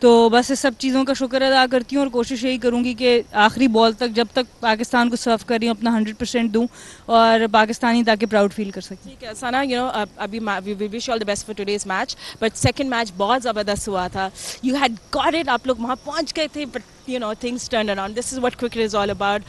तो बस इस सब चीज़ों का शुक्र अदा करती हूँ और कोशिश यही करूँगी कि आखिरी बॉल तक जब तक पाकिस्तान को सर्व कर रही हूँ अपना 100% दूँ और पाकिस्तानी ताकि प्राउड फील कर सकें. ठीक है सना, अभी we wish you all the best for today's match, but second match बहुत ज़बरदस्त हुआ था. You had got it, आप लोग वहाँ पहुँच गए थे, but things turned around. This is what cricket is all about.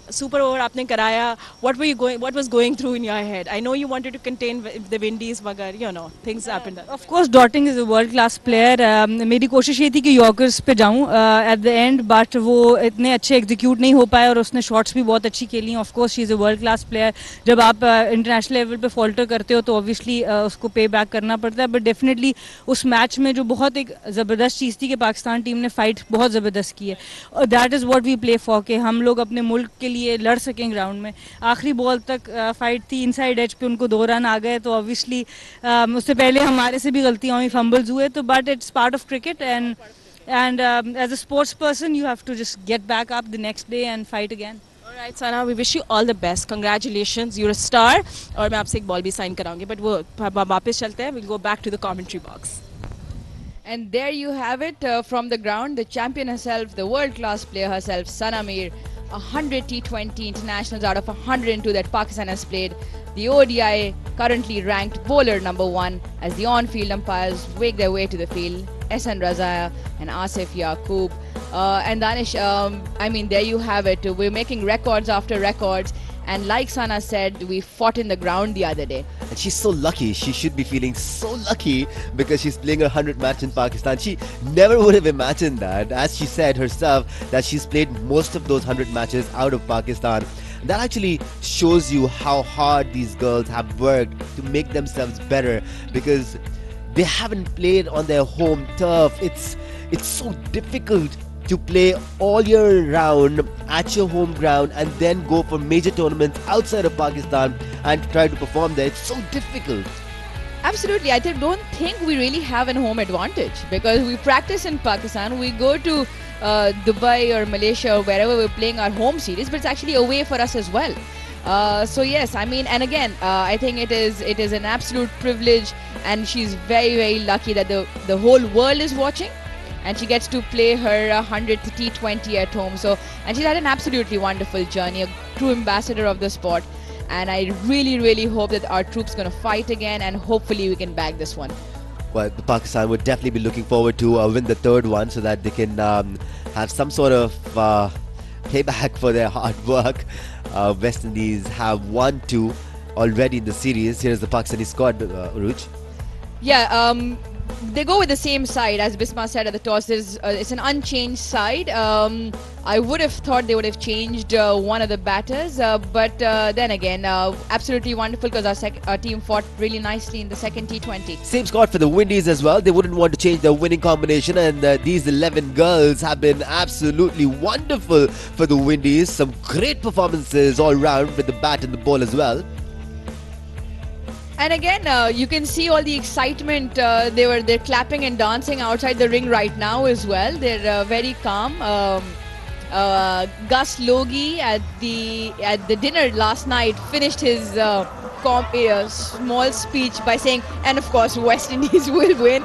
Super over आपने कराया. What was going through in your head? I know you wanted to contain the Windies, मगर things happened. Of course, Dotting is a world class player. मेरी कोशिश ये थी कि yorkers पे जाऊँ at the end, but वो इतने अच्छे एग्जीक्यूट नहीं हो पाए और उसने शॉट्स भी बहुत अच्छी खेली. Of course she is a world class player. जब आप इंटरनेशनल लेवल पे फॉल्टर करते हो तो ऑब्वियसली उसको पे बैक करना पड़ता है, बट डेफिनेटली उस मैच में जो बहुत एक ज़बरदस्त चीज़ थी कि पाकिस्तान टीम ने फाइट बहुत ज़बरदस्त की है. और that is what we play for, कि हम लोग अपने मुल्क के लिए लड़ सकें ग्राउंड में. आखिरी बॉल तक फाइट थी, इनसाइड एज पे उनको 2 रन आ गए, तो ऑब्वियसली उससे पहले हमारे से भी गलतियाँ हुई, फंबल्स हुए, तो but it's part of cricket and as a sports person you have to just get back up the next day and fight again. All right, Sana, we wish you all the best. Congratulations, you're a star. और मैं आपसे एक ball भी sign कराऊंगी, but वो वापस चलते हैं. We'll go back to the commentary box. And there you have it from the ground, the champion herself, the world-class player herself, Sana Mir. 100 T20 internationals out of 102 that Pakistan has played. The ODI currently ranked bowler #1 as the on-field umpires wake their way to the field. Ehsan Razaya and Asif Yaqub. And Danish, I mean, there you have it. We're making records after records. And like Sana said, we fought in the ground the other day. And she's so lucky. She should be feeling so lucky because she's playing a 100 match in Pakistan. She never would have imagined that. As she said herself, that she's played most of those 100 matches out of Pakistan. That actually shows you how hard these girls have worked to make themselves better, because they haven't played on their home turf. It's so difficult to play all year round at your home ground and then go for major tournaments outside of Pakistan and try to perform there. It's so difficult. Absolutely. I don't think we really have a home advantage because we practice in Pakistan. We go to Dubai or Malaysia or wherever we're playing our home series, but it's actually away for us as well. So yes, I mean, and again, I think it is an absolute privilege, and she's very, very lucky that the whole world is watching. And she gets to play her 100th T20 at home. So, and she's had an absolutely wonderful journey, a true ambassador of the sport. And I really, really hope that our troops going to fight again, and hopefully we can bag this one. Well, the Pakistan would definitely be looking forward to win the third one so that they can have some sort of payback for their hard work. West Indies have won 2 already in the series. Here's the Pakistani squad, Uruj. Yeah, they go with the same side, as Bisma said at the toss. It's an unchanged side. I would have thought they would have changed one of the batters, but then again, absolutely wonderful because our team fought really nicely in the second T20. Same squad for the Windies as well. They wouldn't want to change their winning combination, and these 11 girls have been absolutely wonderful for the Windies. Some great performances all round with the bat and the ball as well. And again, you can see all the excitement. They're clapping and dancing outside the ring right now as well. They're very calm. Gus Logie at the dinner last night finished his small speech by saying, and of course West Indies will win.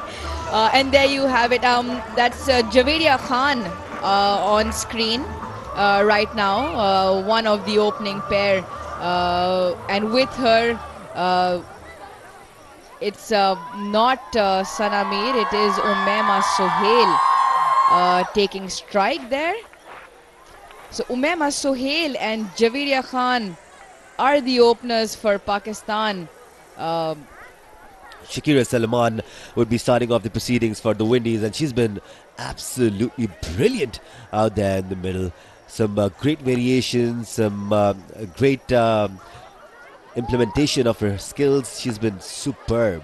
And there you have it. That's Javeria Khan on screen right now, one of the opening pair, and with her. It's not Sana Mir, it is Umema Sohail taking strike there. So Umema Sohail and Javeria Khan are the openers for Pakistan. Shakira Salman would be starting off the proceedings for the Windies, and she's been absolutely brilliant out there in the middle. Some great variations, some great implementation of her skills. She's been superb.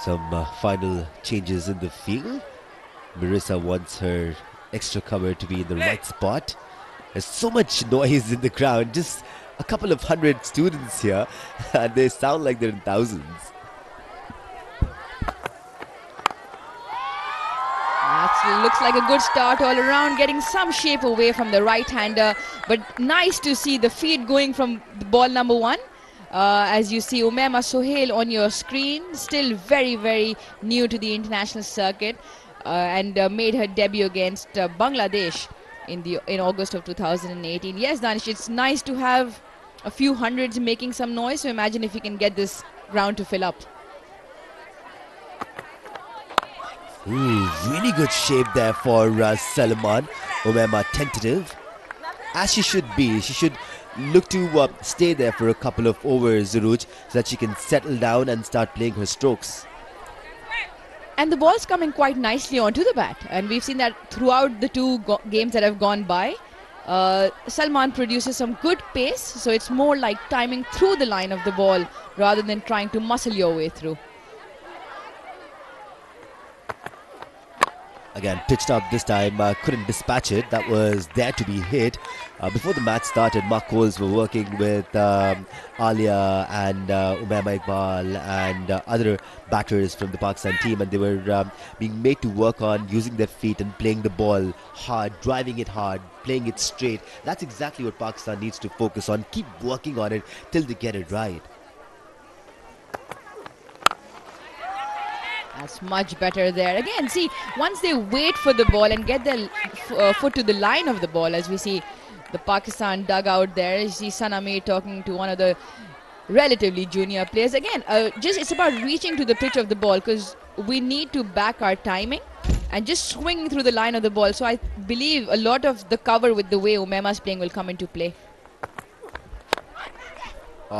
Some final changes in the field. Marissa wants her extra cover to be in the right spot. There's so much noise in the crowd. Just a couple of 100 students here, and they sound like they're in thousands. Looks like a good start all around, getting some shape away from the right-hander, but nice to see the feed going from the ball #1. As you see, Umaima Sohail on your screen, still very, very new to the international circuit, and made her debut against Bangladesh in August of 2018. Yes, Danish, it's nice to have a few hundreds making some noise. So imagine if you can get this ground to fill up. Really good shape there for Salman. Umaima tentative, as she should be. She should look to stay there for a couple of overs, Zuruj, so that she can settle down and start playing her strokes. And the ball's coming quite nicely onto the bat. And we've seen that throughout the two games that have gone by. Salman produces some good pace, so it's more like timing through the line of the ball rather than trying to muscle your way through. Again, pitched up this time, couldn't dispatch it. That was there to be hit. Before the match started, Mark Coles were working with Alia and Umaima Iqbal and other batters from the Pakistan team, and they were being made to work on using their feet and playing the ball hard, driving it hard, playing it straight. That's exactly what Pakistan needs to focus on. Keep working on it till they get it right. That's much better there. Again, see, once they wait for the ball and get their foot to the line of the ball, as we see the Pakistan dugout there, you see Sanami talking to one of the relatively junior players. Again, just it's about reaching to the pitch of the ball, because we need to back our timing and just swinging through the line of the ball. So I believe a lot of the cover with the way Umaima's playing will come into play.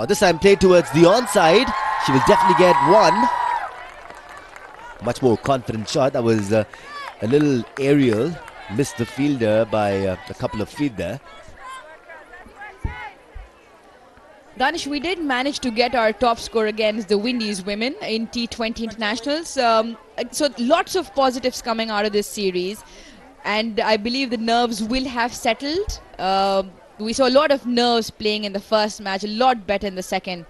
This time played towards the onside. She will definitely get one. Much more confident shot. That was a little aerial. Missed the fielder by a couple of feet there. Danish, we did manage to get our top score against the Windies women in T20 internationals. So lots of positives coming out of this series. And I believe the nerves will have settled. We saw a lot of nerves playing in the first match, a lot better in the second.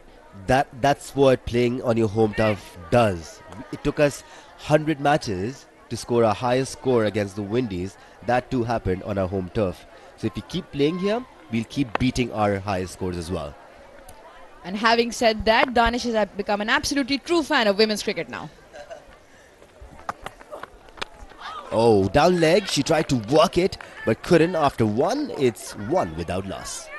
That's what playing on your home turf does. It took us 100 matches to score our highest score against the Windies. That too happened on our home turf. So if we keep playing here, we'll keep beating our highest scores as well. And having said that, Danish has become an absolutely true fan of women's cricket now. Oh, down leg. She tried to work it, but couldn't. After one, it's one without loss.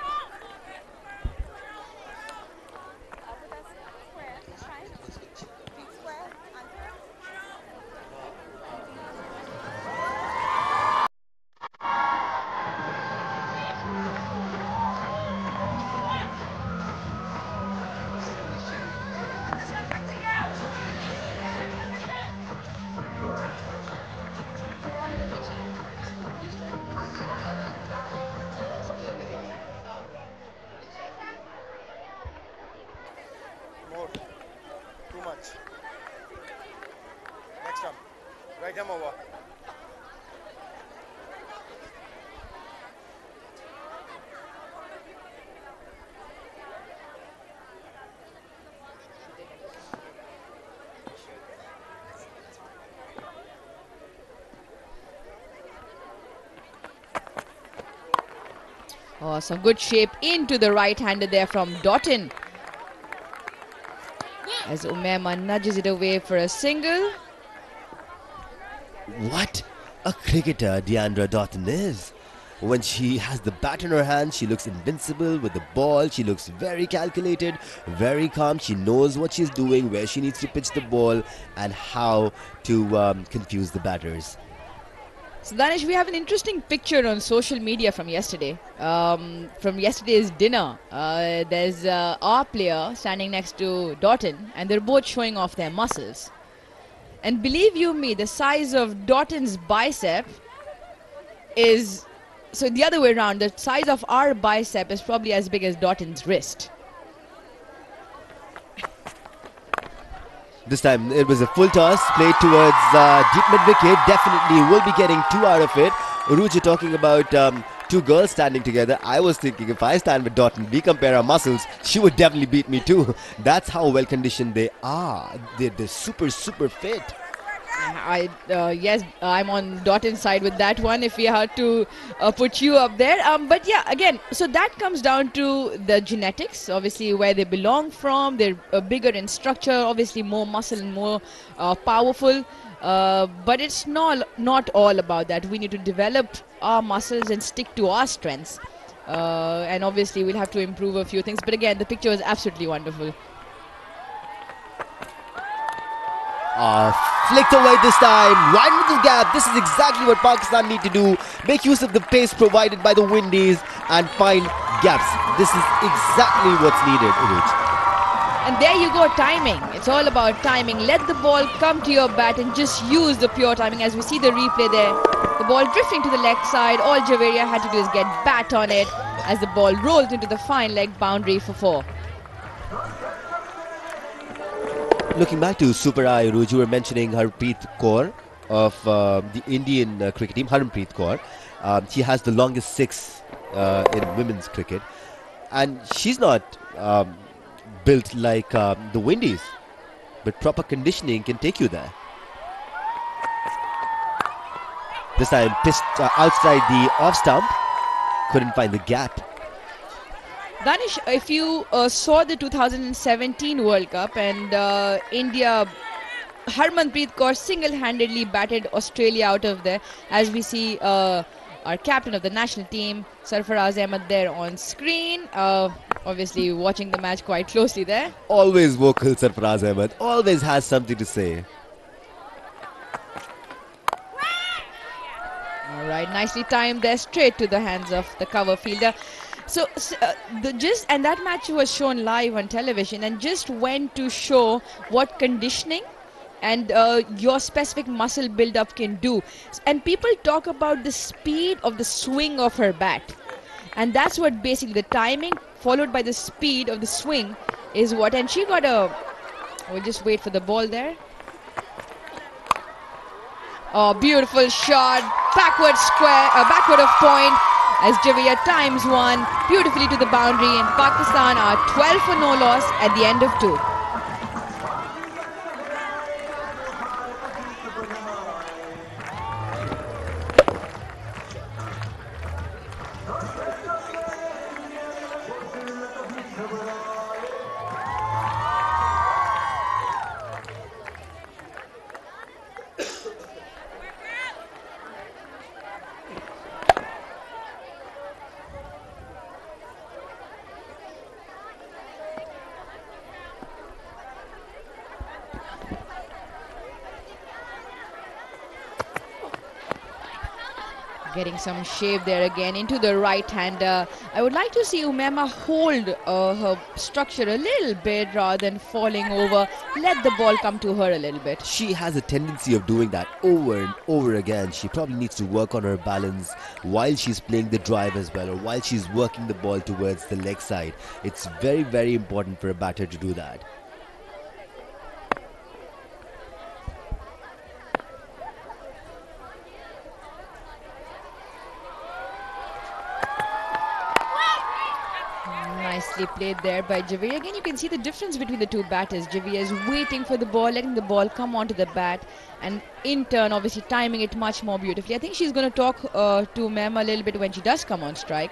Right arm over. Oh, some good shape into the right-hander there from Doughton. As Umaima nudges it away for a single. What a cricketer Deandra Doughton is. When she has the bat in her hand, she looks invincible. With the ball, she looks very calculated, very calm. She knows what she's doing, where she needs to pitch the ball, and how to confuse the batters. So Danish, we have an interesting picture on social media from yesterday. From yesterday's dinner, there's our player standing next to Doughton, and they're both showing off their muscles. And believe you me, the size of Doughton's bicep is, so the other way around, the size of our bicep is probably as big as Doughton's wrist. This time it was a full toss played towards deep mid wicket. Definitely will be getting 2 out of it. Uruj, talking about two girls standing together. I was thinking if I stand with Doughton, we compare our muscles, she would definitely beat me too. That's how well conditioned they are. They're super fit. Yes, I'm on Dotton's side with that one. If we had to put you up there, but yeah, again, so that comes down to the genetics, obviously where they belong from. They're bigger in structure, obviously more muscle and more powerful. But it's not all about that. We need to develop our muscles and stick to our strengths. And obviously we'll have to improve a few things. But again, the picture was absolutely wonderful. Flicked away this time, right into the gap. This is exactly what Pakistan need to do. Make use of the pace provided by the Windies and find gaps. This is exactly what's needed, Uruj. And there you go, timing. It's all about timing. Let the ball come to your bat and just use the pure timing. As we see the replay there, the ball drifting to the leg side. All Javeria had to do is get bat on it as the ball rolls into the fine leg boundary for 4. Looking back to Super I, Uruj, you were mentioning Harpreet Kaur of the Indian cricket team, Harpreet Kaur. She has the longest 6 in women's cricket. And she's not built like the Windies, but proper conditioning can take you there. This time pitched outside the off stump, couldn't find the gap. Danish, if you saw the 2017 World Cup and India, Harmanpreet Kaur single-handedly batted Australia out of there, as we see our captain of the national team, Sarfaraz Ahmed, there on screen. Obviously watching the match quite closely there. Always vocal, Sarfaraz Ahmed. Always has something to say. All right, nicely timed there, straight to the hands of the cover fielder. So and that match was shown live on television and just went to show what conditioning and your specific muscle build-up can do. And people talk about the speed of the swing of her bat, and that's what basically the timing followed by the speed of the swing is what. And she got we'll just wait for the ball there. Oh, beautiful shot, backward of point, as Javeria times one beautifully to the boundary, and Pakistan are 12 for no loss at the end of 2. Getting some shape there again into the right hander. I would like to see Umema hold her structure a little bit rather than falling over. Let the ball come to her a little bit. She has a tendency of doing that over and over again. She probably needs to work on her balance while she's playing the drive as well, or while she's working the ball towards the leg side. It's very, very important for a batter to do that. Nicely played there by Javeria. Again, you can see the difference between the two batters. Javeria is waiting for the ball, letting the ball come onto the bat, and in turn, obviously timing it much more beautifully. I think she's going to talk to Mem a little bit when she does come on strike,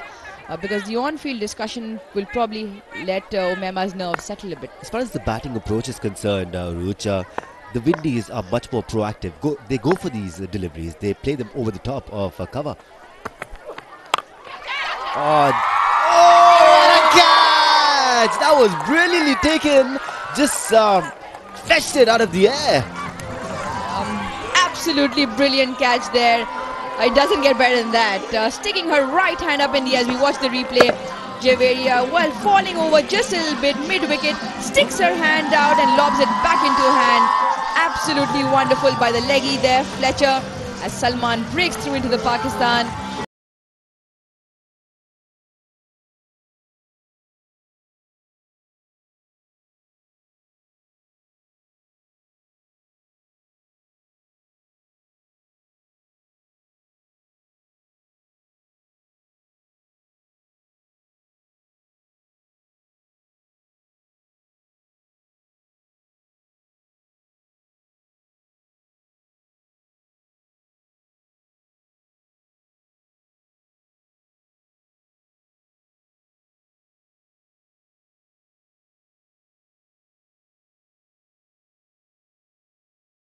because the on-field discussion will probably let Umema's nerves settle a bit. As far as the batting approach is concerned, Rucha, the Windies are much more proactive. They go for these deliveries. They play them over the top of cover. That was brilliantly taken. Just fetched it out of the air. Absolutely brilliant catch there. It doesn't get better than that. Sticking her right hand up in the air as we watch the replay. Javeria, well, falling over just a little bit mid-wicket, sticks her hand out and lobs it back into hand. Absolutely wonderful by the leggy there, Fletcher, as Salman breaks through into the Pakistan.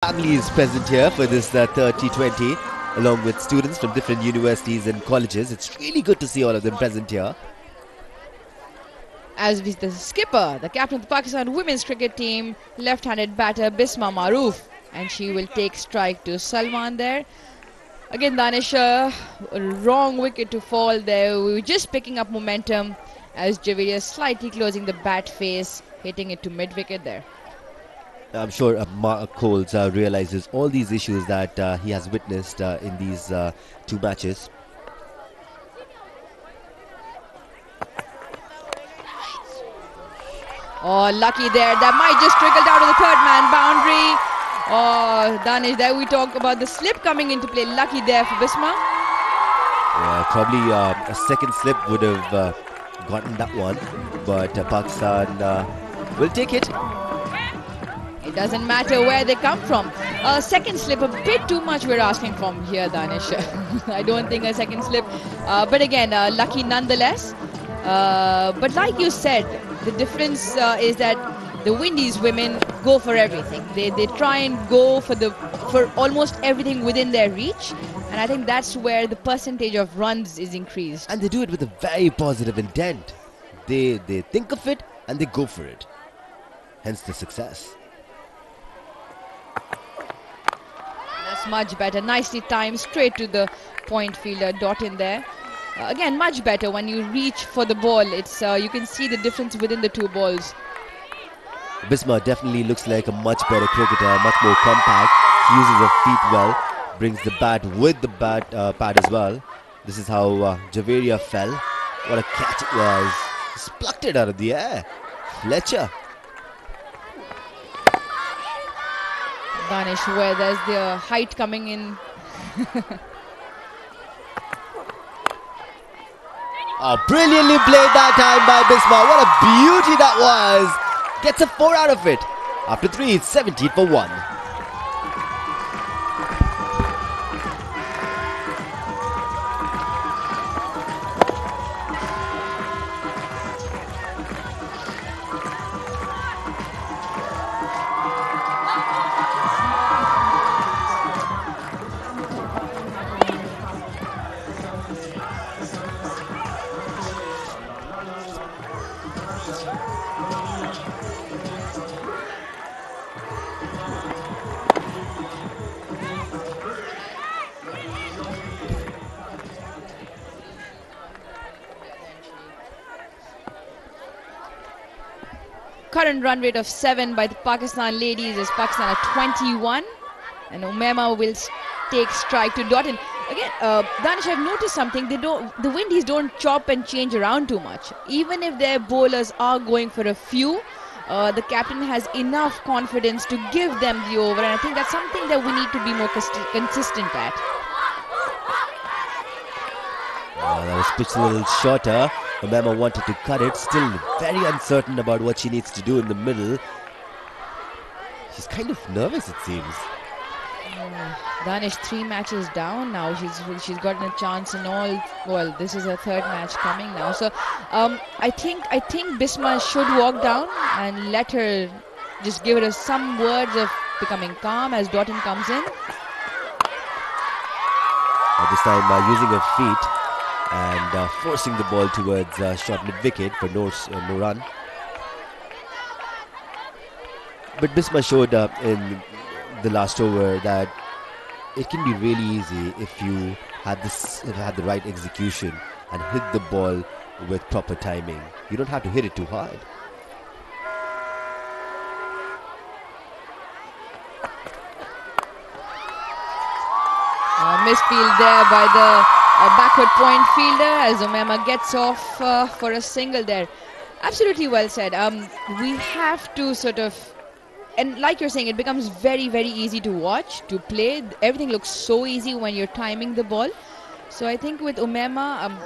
Family is present here for this third T20, along with students from different universities and colleges. It's really good to see all of them present here. As the skipper, the captain of the Pakistan women's cricket team, left-handed batter Bisma Maroof, and she will take strike to Salman there. Again, Danish, wrong wicket to fall there. We were just picking up momentum as Javeria slightly closing the bat face, hitting it to mid-wicket there. I'm sure Mark Coles realizes all these issues that he has witnessed in these two matches. Oh, lucky there. That might just trickle down to the third man boundary. Oh, Danish, there we talk about the slip coming into play. Lucky there for Bisma. Yeah, probably a second slip would have gotten that one, but Pakistan will take it. It doesn't matter where they come from. A second slip, a bit too much we're asking from here, Danish. I don't think a second slip. But again, lucky nonetheless. But like you said, the difference is that the Windies women go for everything. They try and go for almost everything within their reach. And I think that's where the percentage of runs is increased. And they do it with a very positive intent. They think of it and they go for it. Hence the success. That's much better. Nicely timed, straight to the point fielder, dot in there. Again, much better when you reach for the ball. It's you can see the difference within the two balls. Bisma definitely looks like a much better cricketer, much more compact. She uses her feet well, brings the bat with the pad as well. This is how Javeria fell. What a catch it was. Just plucked it out of the air. Fletcher. Danish, where there's the height coming in. Oh, brilliantly played that time by Bisma. What a beauty that was. Gets a 4 out of it. After 3, it's 17 for 1. Current run rate of 7 by the Pakistan ladies is Pakistan at 21, and Umema will take strike to dot in. Again, Danish, I've noticed something. The Windies don't chop and change around too much. Even if their bowlers are going for a few, the captain has enough confidence to give them the over, and I think that's something that we need to be more consistent at. That was pitched a little shorter. Umema wanted to cut it. Still very uncertain about what she needs to do in the middle. She's kind of nervous, it seems. Danish 3 matches down now. She's gotten a chance in all. Well, this is her third match coming now. So I think Bisma should walk down and let her just give her some words of becoming calm as Doughton comes in. This time using her feet and forcing the ball towards short mid-wicket for no run. But Bisma showed in the last over that it can be really easy if you had the right execution and hit the ball with proper timing. You don't have to hit it too hard. Misfield there by the backward point fielder as Umema gets off for a single there. Absolutely well said. We have to sort of, and like you're saying, it becomes very, very easy to watch, to play. Everything looks so easy when you're timing the ball. So I think with Umema,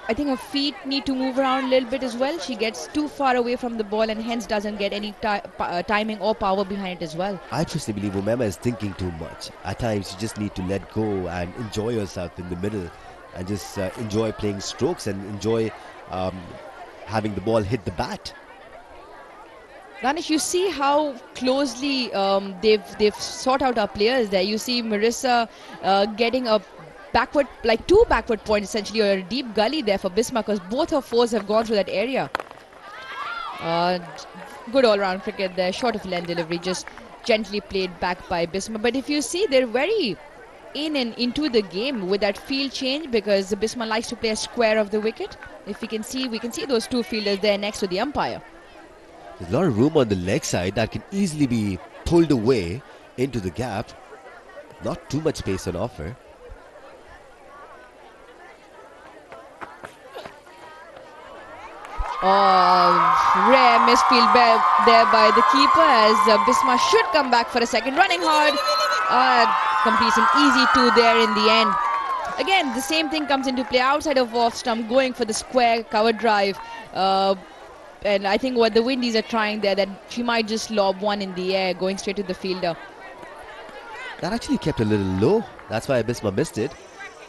I think her feet need to move around a little bit as well. She gets too far away from the ball and hence doesn't get any timing or power behind it as well. I personally believe Umema is thinking too much. At times you just need to let go and enjoy yourself in the middle and just enjoy playing strokes and enjoy having the ball hit the bat. Danish, you see how closely they've sought out our players there. You see Marissa getting a backward, like 2 backward points essentially, or a deep gully there for Bisma, because both her fours have gone through that area. Good all-round cricket there, short of lane delivery, just gently played back by Bisma. But if you see, they're very in and into the game with that field change, because Bisma likes to play a square of the wicket. If we can see those 2 fielders there next to the umpire. There's a lot of room on the leg side that can easily be pulled away into the gap. Not too much space on offer. Rare misfield there by the keeper, as Bisma should come back for a second. Running hard, completes an easy 2 there in the end. Again, the same thing comes into play outside of off stump, going for the square cover drive. And I think what the Windies are trying there, that she might just lob one in the air, going straight to the fielder. That actually kept a little low. That's why Bisma missed it.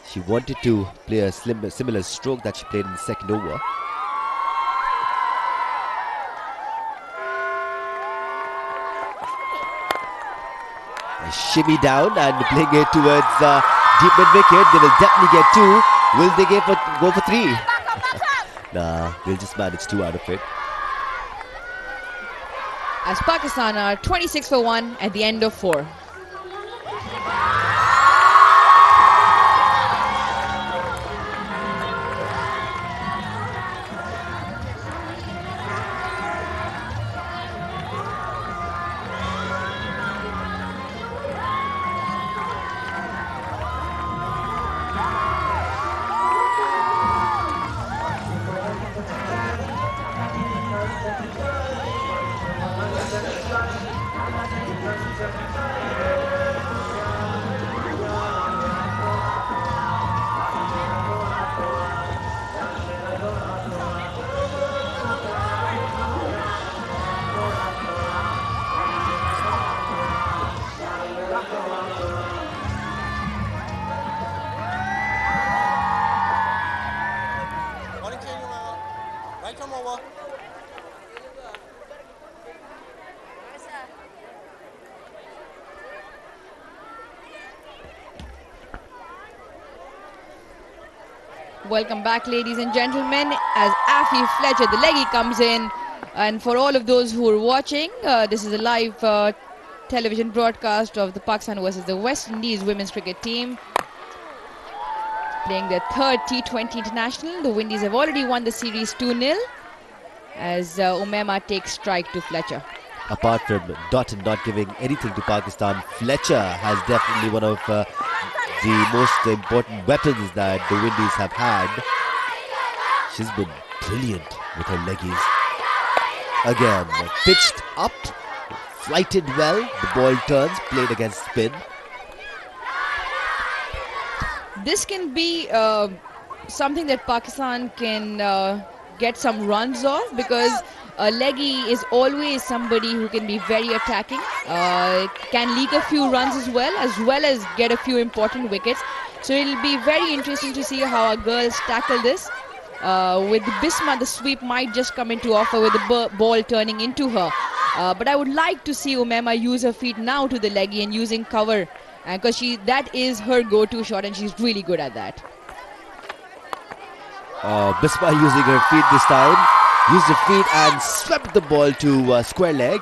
She wanted to play a similar stroke that she played in the second over. A shimmy down and playing it towards deep mid wicket. They will definitely get 2. Will they go for 3? Nah, they'll just manage 2 out of it. As Pakistan are 26 for 1 at the end of 4. Welcome back, ladies and gentlemen, as Afi Fletcher, the leggy, comes in. And for all of those who are watching, this is a live television broadcast of the Pakistan versus the West Indies women's cricket team. Playing their 3rd T20 international. The Windies have already won the series 2-0 as Umema takes strike to Fletcher. Apart from Dot and not giving anything to Pakistan, Fletcher has definitely one of the most important weapons that the Windies have had. She's been brilliant with her leggies. Again, pitched up, flighted well, the ball turns, played against spin. This can be something that Pakistan can get some runs off, because a leggy is always somebody who can be very attacking, can leak a few runs as well as get a few important wickets. So it'll be very interesting to see how our girls tackle this. With Bisma, the sweep might just come into offer with the ball turning into her. But I would like to see Umema use her feet now to the leggy and using cover, because that is her go-to shot and she's really good at that. Bisma using her feet this time. Used her feet and swept the ball to square leg.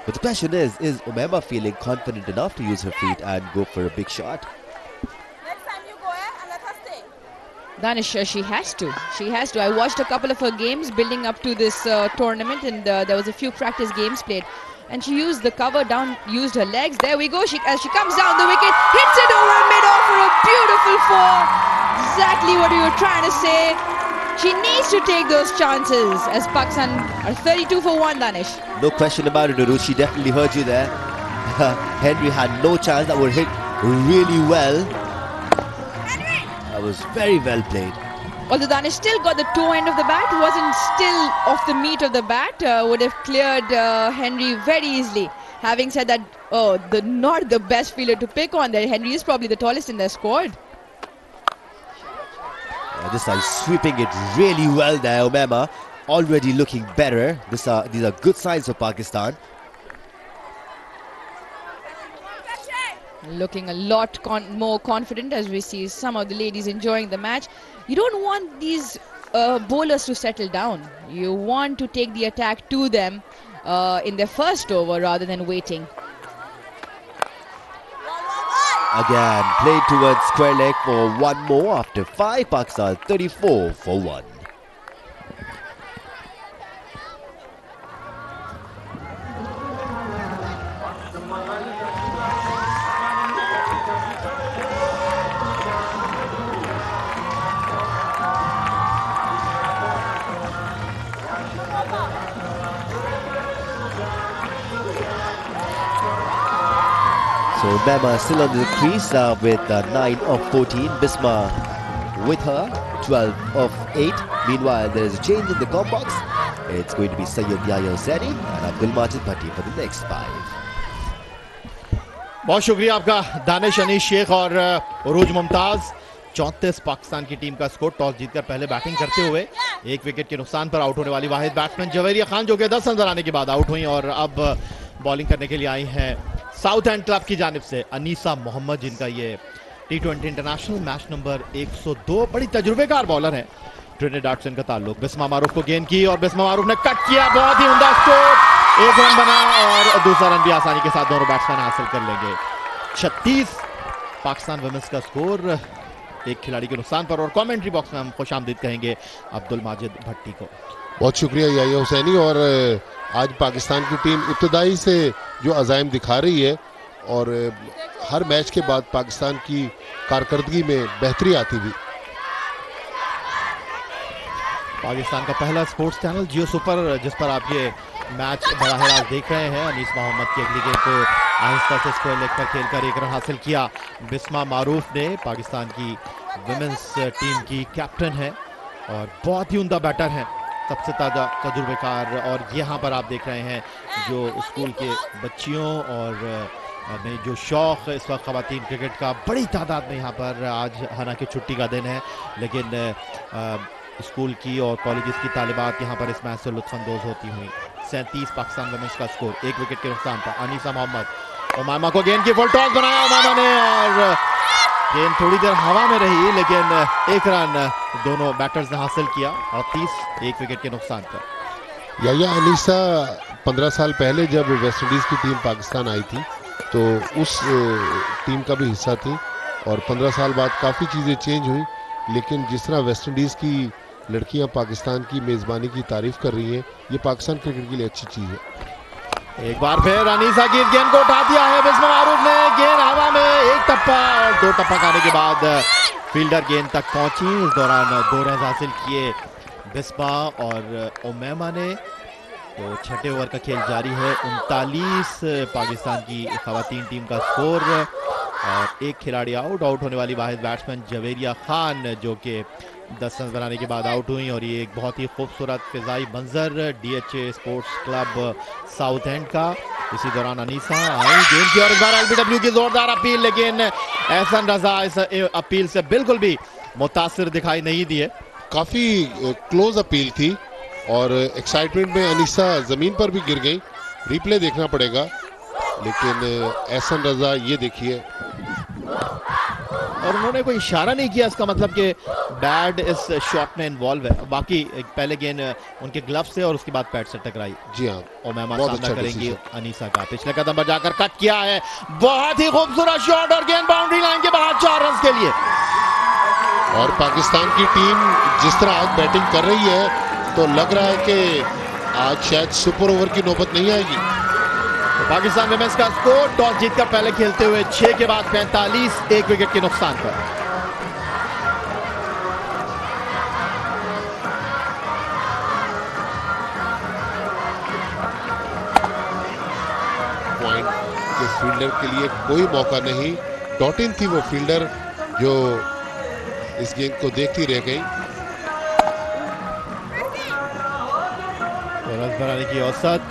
But the question is Umema feeling confident enough to use her feet and go for a big shot? Next time you go, and let her stay. Danish, she has to. She has to. I watched a couple of her games building up to this tournament, and there was a few practice games played. And she used the cover down, used her legs. There we go. As she comes down the wicket, hits it over mid-off for a beautiful 4. Exactly what we were trying to say. She needs to take those chances, as Pakistan are 32 for 1, Danish. No question about it, Nuru. She definitely heard you there. Henry had no chance. That would hit really well. That was very well played. Although Danish still got the toe end of the bat, wasn't still off the meat of the bat, would have cleared Henry very easily. Having said that, not the best fielder to pick on there. Henry is probably the tallest in their squad. This time sweeping it really well there, Umema. already looking better. These are good signs for Pakistan. Looking a lot more confident as we see some of the ladies enjoying the match. You don't want these bowlers to settle down. You want to take the attack to them in their first over rather than waiting. Again, played towards square leg for one more after 5. Pakistan 34 for 1. So Mema still on the crease with 9 of 14. Bisma with her 12 of 8. Meanwhile, there is a change in the comp box. It's going to be Sayyid Yahya Hussaini and Abdul Majid Bhatti for the next 5. बहुत शुक्रिया आपका दानिश अनीश शेख और उरूज मुमताज। 34 पाकिस्तान की team का score. Toss जीतकर पहले batting करते हुए 1 विकेट के नुकसान पर आउट होने वाली वाहिद बैट्समैन जवेरिया खान, जो कि 10 रन बनाने के बाद आउट हुई और अब बॉलिंग करने के लिए आई हैं साउथ एंड क्लब की जानिब से अनीसा मोहम्मद, जिनका ये T20 इंटरनेशनल मैच नंबर 102। बड़ी तजुर्बेकार बॉलर है ट्रिनिडाद से इनका ताल्लुक। बिस्मा मारूफ को गेंद की और बिस्मा मारूफ ने कट किया। बहुत ही उम्दा स्कोर। 1 रन बना और दूसरा रन भी आसानी के साथ दोनों बैट्समैन हासिल कर लेंगे। 36 पाकिस्तान वुमेन्स का स्कोर, एक खिलाड़ी के नुकसान पर। और कमेंट्री बॉक्स में हम खुशामदीद कहेंगे अब्दुल माजिद भट्टी को। बहुत शुक्रिया याह्या हुसैनी। और आज पाकिस्तान की टीम इब्तदाई से जो अज़ाइम दिखा रही है और हर मैच के बाद पाकिस्तान की कारकर्दगी में बेहतरी आती हुई। पाकिस्तान का पहला स्पोर्ट्स चैनल जियो सुपर, जिस पर आप ये मैच बराह रास्त देख रहे हैं। अनीस मोहम्मद की अगली गेंद को आहिस्ता से स्क्वायर लेग पर खेलकर 1 रन हासिल किया बिस्मा मारूफ ने। पाकिस्तान की विमेंस टीम की कैप्टन है और बहुत ही उम्दा बैटर है, सबसे ताज़ा तजुर्बेकार। और यहाँ पर आप देख रहे हैं जो स्कूल के बच्चियों और में जो शौक़ इस वक्त ख़वातीन क्रिकेट का बड़ी तादाद में यहाँ पर। आज हालांकि छुट्टी का दिन है, लेकिन स्कूल की और कॉलेजेस की तालिबात यहाँ पर इस मैच से लुत्फ़अंदोज़ होती हुई। 37 पाकिस्तान वुमेन्स का स्कोर, 1 विकेट के नुकसान पर। अनीसा मोहम्मद उमामा को गेंद की फुल टॉस बनाया उमामा ने और गेंद थोड़ी देर हवा में रही, लेकिन 1 रन दोनों बैटर्स ने हासिल किया। 38 1 विकेट के नुकसान पर। याह्या अनीसा 15 साल पहले जब वेस्ट इंडीज़ की टीम पाकिस्तान आई थी तो उस टीम का भी हिस्सा थी और 15 साल बाद काफ़ी चीज़ें चेंज हुई, लेकिन जिस तरह वेस्ट इंडीज़ की लड़कियां पाकिस्तान की मेज़बानी की तारीफ कर रही हैं, ये पाकिस्तान क्रिकेट के लिए अच्छी चीज़ है। एक बार फिर अनीसा की गेंद को उठा दिया है बिस्मा मारूफ ने। गेंद हवा में, 1 टप्पा और 2 टप्पा खाने के बाद फील्डर गेंद तक पहुंची। इस दौरान 2 रन हासिल किए बिस्मा और उमैमा ने। तो छठे ओवर का खेल जारी है। 39 पाकिस्तान की खवातीन टीम का स्कोर और 1 खिलाड़ी आउट होने वाली वाहिद बैट्समैन जवेरिया खान, जो कि 10 रन बनाने के बाद आउट हुई। और ये एक बहुत ही खूबसूरत फिजाई मंजर DHA sports club south and का। इसी दौरान अनीसा आई गेंद की और इस बार LBW की जोरदार अपील, लेकिन एहसन रजा इस अपील से बिल्कुल भी मुतासिर दिखाई नहीं दिए। काफ़ी क्लोज अपील थी और एक्साइटमेंट में अनीसा ज़मीन पर भी गिर गई। रिप्ले देखना पड़ेगा, लेकिन एहसन रजा ये देखिए, और उन्होंने कोई इशारा नहीं किया, इसका मतलब कि बैड इस शॉट में इन्वॉल्व है। बाकी पहले गेंद उनके ग्लव से और उसके बाद पैड से टकराई। जी हाँ, उमैमा सामना करेंगी अनीसा का। पिछले कदम पर जाकर कट किया है, बहुत ही खूबसूरत शॉट और गेंद बाउंड्री लाइन के बाहर 4 रन के लिए। और पाकिस्तान की टीम जिस तरह आज बैटिंग कर रही है तो लग रहा है कि आज शायद सुपर ओवर की नौबत नहीं आएगी। तो पाकिस्तान विमेंस का स्कोर टॉस जीतकर पहले खेलते हुए 6 के बाद 45 1 विकेट के नुकसान पर। पॉइंट के फील्डर के लिए कोई मौका नहीं। डॉट इन थी वो फील्डर जो इस गेंद को देखती रह गई। रन बनाने की औसत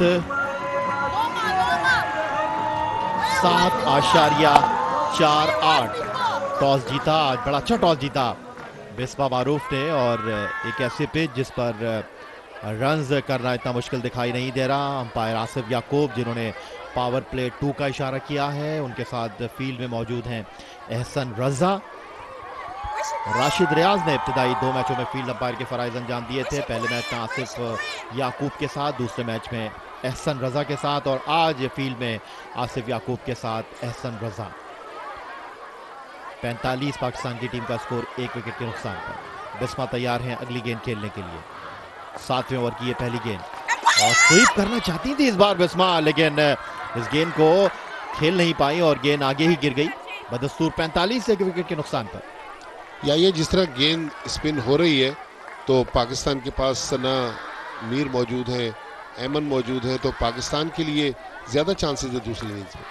7.48। टॉस जीता, आज बड़ा अच्छा टॉस जीता बिस्मा मारूफ ने। और एक ऐसे पिच जिस पर रन्स करना इतना मुश्किल दिखाई नहीं दे रहा। अंपायर आसिफ याकूब, जिन्होंने पावर प्ले 2 का इशारा किया है, उनके साथ फील्ड में मौजूद हैं एहसन रजा। राशिद रियाज ने इब्तिदाई 2 मैचों में फील्ड अंपायर के फराइज अंजाम दिए थे। पहले मैच में आसिफ याकूब के साथ, दूसरे मैच में एहसन रजा के साथ, और आज फील्ड में आसिफ याकूब के साथ एहसन रजा। 45 पाकिस्तान की टीम का स्कोर 1 विकेट के नुकसान पर। बिस्मा तैयार हैं अगली गेंद खेलने के लिए। 7वें ओवर की ये पहली गेंद, और स्वीप करना चाहती थी इस बार बिस्मा, लेकिन इस गेंद को खेल नहीं पाई और गेंद आगे ही गिर गई। बदस्तूर 45 1 विकेट के नुकसान पर। या ये जिस तरह गेंद स्पिन हो रही है तो पाकिस्तान के पास सना मीर मौजूद है, एमन मौजूद है, तो पाकिस्तान के लिए ज्यादा चांसेस है दूसरी इनिंग्स में।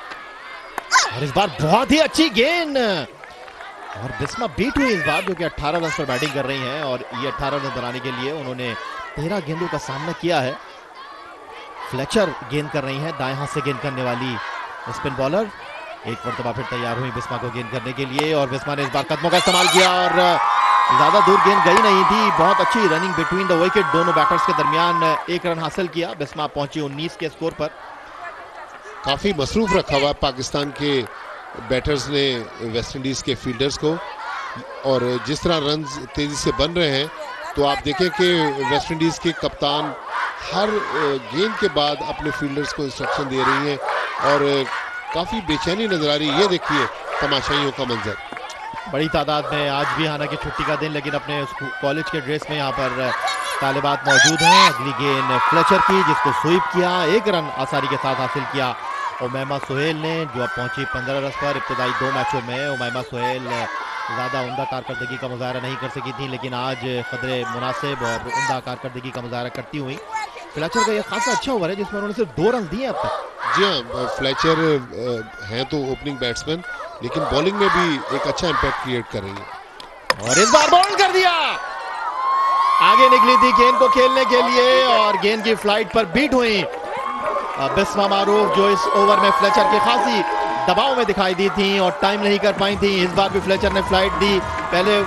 और इस बार बहुत ही अच्छी गेंद, और बिस्मा बीट हुई इस बार, जो कि 18 रन पर बैटिंग कर रही हैं, और ये 18 रन बनाने के लिए उन्होंने 13 गेंदों का सामना किया है। फ्लेचर गेंद कर रही हैं, दाएं हाथ से गेंद करने वाली स्पिन बॉलर। एक मरतबा फिर तैयार हुई बिस्मा को गेंद करने के लिए, और बिस्मा ने इस बार कदमों का इस्तेमाल किया और ज्यादा दूर गेंद गई नहीं थी। बहुत अच्छी रनिंग बिटवीन द विकेट, दोनों बैटर्स के दरमियान 1 रन हासिल किया। बिस्मा पहुंची 19 के स्कोर पर। काफी मसरूफ रखा हुआ पाकिस्तान के बैटर्स ने वेस्ट इंडीज के फील्डर्स को, और जिस तरह रन तेजी से बन रहे हैं तो आप देखें कि वेस्ट इंडीज के कप्तान हर गेंद के बाद अपने फील्डर्स को इंस्ट्रक्शन दे रही हैं, और काफी बेचैनी नजर आ रही है। ये देखिए तमाशाइयों का मंजर। बड़ी तादाद में आज भी, हालांकि छुट्टी का दिन, लेकिन अपने कॉलेज के ड्रेस में यहाँ पर तालिबात मौजूद हैं। अगली गेंद फ्लेचर की, जिसको स्वीप किया, 1 रन आसानी के साथ हासिल किया उमैमा सुहेल ने, जो अब पहुंची 15 रन पर। इब्तिदाई 2 मैचों में उमैमा सुहेल ज़्यादा उम्दा कारकर्दगी का मुजाहरा नहीं कर सकी थी, लेकिन आज कदरे मुनासिब और उम्दा कारकर्दगी का मुजाहरा करती हुई। फ्लेचर का ये खासा अच्छा ओवर है जिसमें उन्होंने सिर्फ 2 रन दिए अब तक। जी हाँ, फ्लेचर हैं तो ओपनिंग बैट्समैन, लेकिन बॉलिंग में भी एक अच्छा इंपैक्ट क्रिएट कर रही है। और इस बार बॉल कर दिया, आगे निकली थी गेंद को खेलने के लिए, और गेंद की फ्लाइट पर बीट हुई बिस्मा मारूफ, जो इस ओवर में फ्लेचर के खासी दबाव में दिखाई दी थी और टाइम नहीं कर पाई थी। इस बार भी फ्लेचर ने फ्लाइट दी। पहले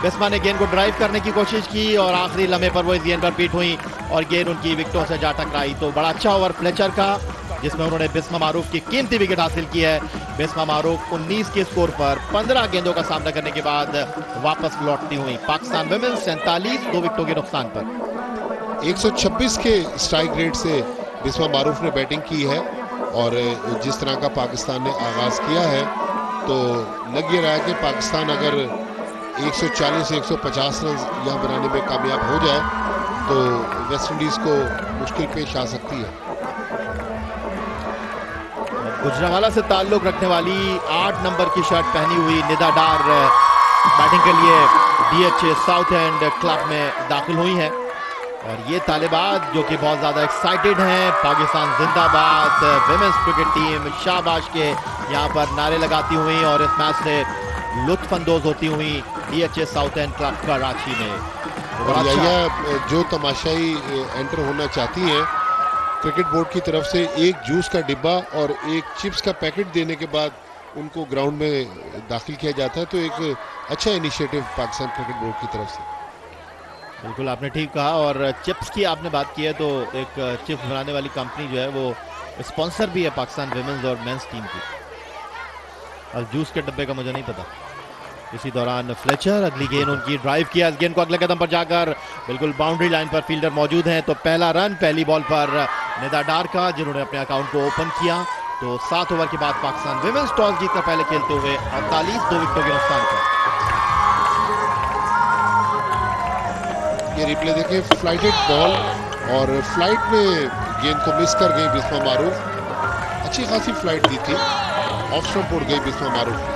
बिस्मा ने गेंद को ड्राइव करने की कोशिश की, और आखिरी लम्हे पर वो इस गेंद पर बीट हुई और गेंद उनकी विकेटों से जा टकराई। तो बड़ा अच्छा ओवर फ्लेचर का, जिसमें उन्होंने बिस्मा मारूफ की कीमती विकेट हासिल की है। बिस्मा मारूफ 19 के स्कोर पर 15 गेंदों का सामना करने के बाद वापस लौटती हुई। पाकिस्तान वुमेन्स 47 2 विकेटों के नुकसान पर। 126 के स्ट्राइक रेट से बिस्मा मारूफ ने बैटिंग की है, और जिस तरह का पाकिस्तान ने आगाज किया है तो लग ये रहा है कि पाकिस्तान अगर 140-150 रन यहाँ बनाने में कामयाब हो जाए तो वेस्ट इंडीज को मुश्किल पेश आ सकती है। गुजरांवाला से ताल्लुक रखने वाली 8 नंबर की शर्ट पहनी हुई निदा डार बैटिंग के लिए डीएच साउथएंड क्लब में दाखिल हुई है, और ये तालिबात जो कि बहुत ज़्यादा एक्साइटेड हैं। पाकिस्तान जिंदाबाद, विमेंस क्रिकेट टीम शाबाश के यहाँ पर नारे लगाती हुई और इस मैच से लुत्फ अंदोज होती हुई डीएचएस साउथएंड क्लब कराची में। और अच्छा। जो तमाशाई एंटर होना चाहती हैं, क्रिकेट बोर्ड की तरफ से एक जूस का डिब्बा और एक चिप्स का पैकेट देने के बाद उनको ग्राउंड में दाखिल किया जाता है, तो एक अच्छा इनिशिएटिव पाकिस्तान क्रिकेट बोर्ड की तरफ से। बिल्कुल आपने ठीक कहा, और चिप्स की आपने बात की है तो एक चिप्स बनाने वाली कंपनी जो है वो स्पॉन्सर भी है पाकिस्तान विमेंस और मेंस टीम की। और जूस के डब्बे का मुझे नहीं पता। इसी दौरान फ्लेचर, अगली गेंद उनकी ड्राइव किया, गेंद को अगले कदम पर जाकर बिल्कुल बाउंड्री लाइन पर फील्डर मौजूद हैं, तो पहला रन पहली बॉल पर निदा डार का, जिन्होंने अपने अकाउंट को ओपन किया। तो 7 ओवर के बाद पाकिस्तान विमेंस टॉस जीतकर पहले खेलते हुए 48 2 विकेटों के नुकसान पर। ये रिप्ले देखें, फ्लाइटेड बॉल, और फ्लाइट में गेंद को मिस कर गई बिस्मा मारूफ। अच्छी खासी फ्लाइट दी थी, ऑफ स्टंप उड़ गई बिस्मा मारूफ।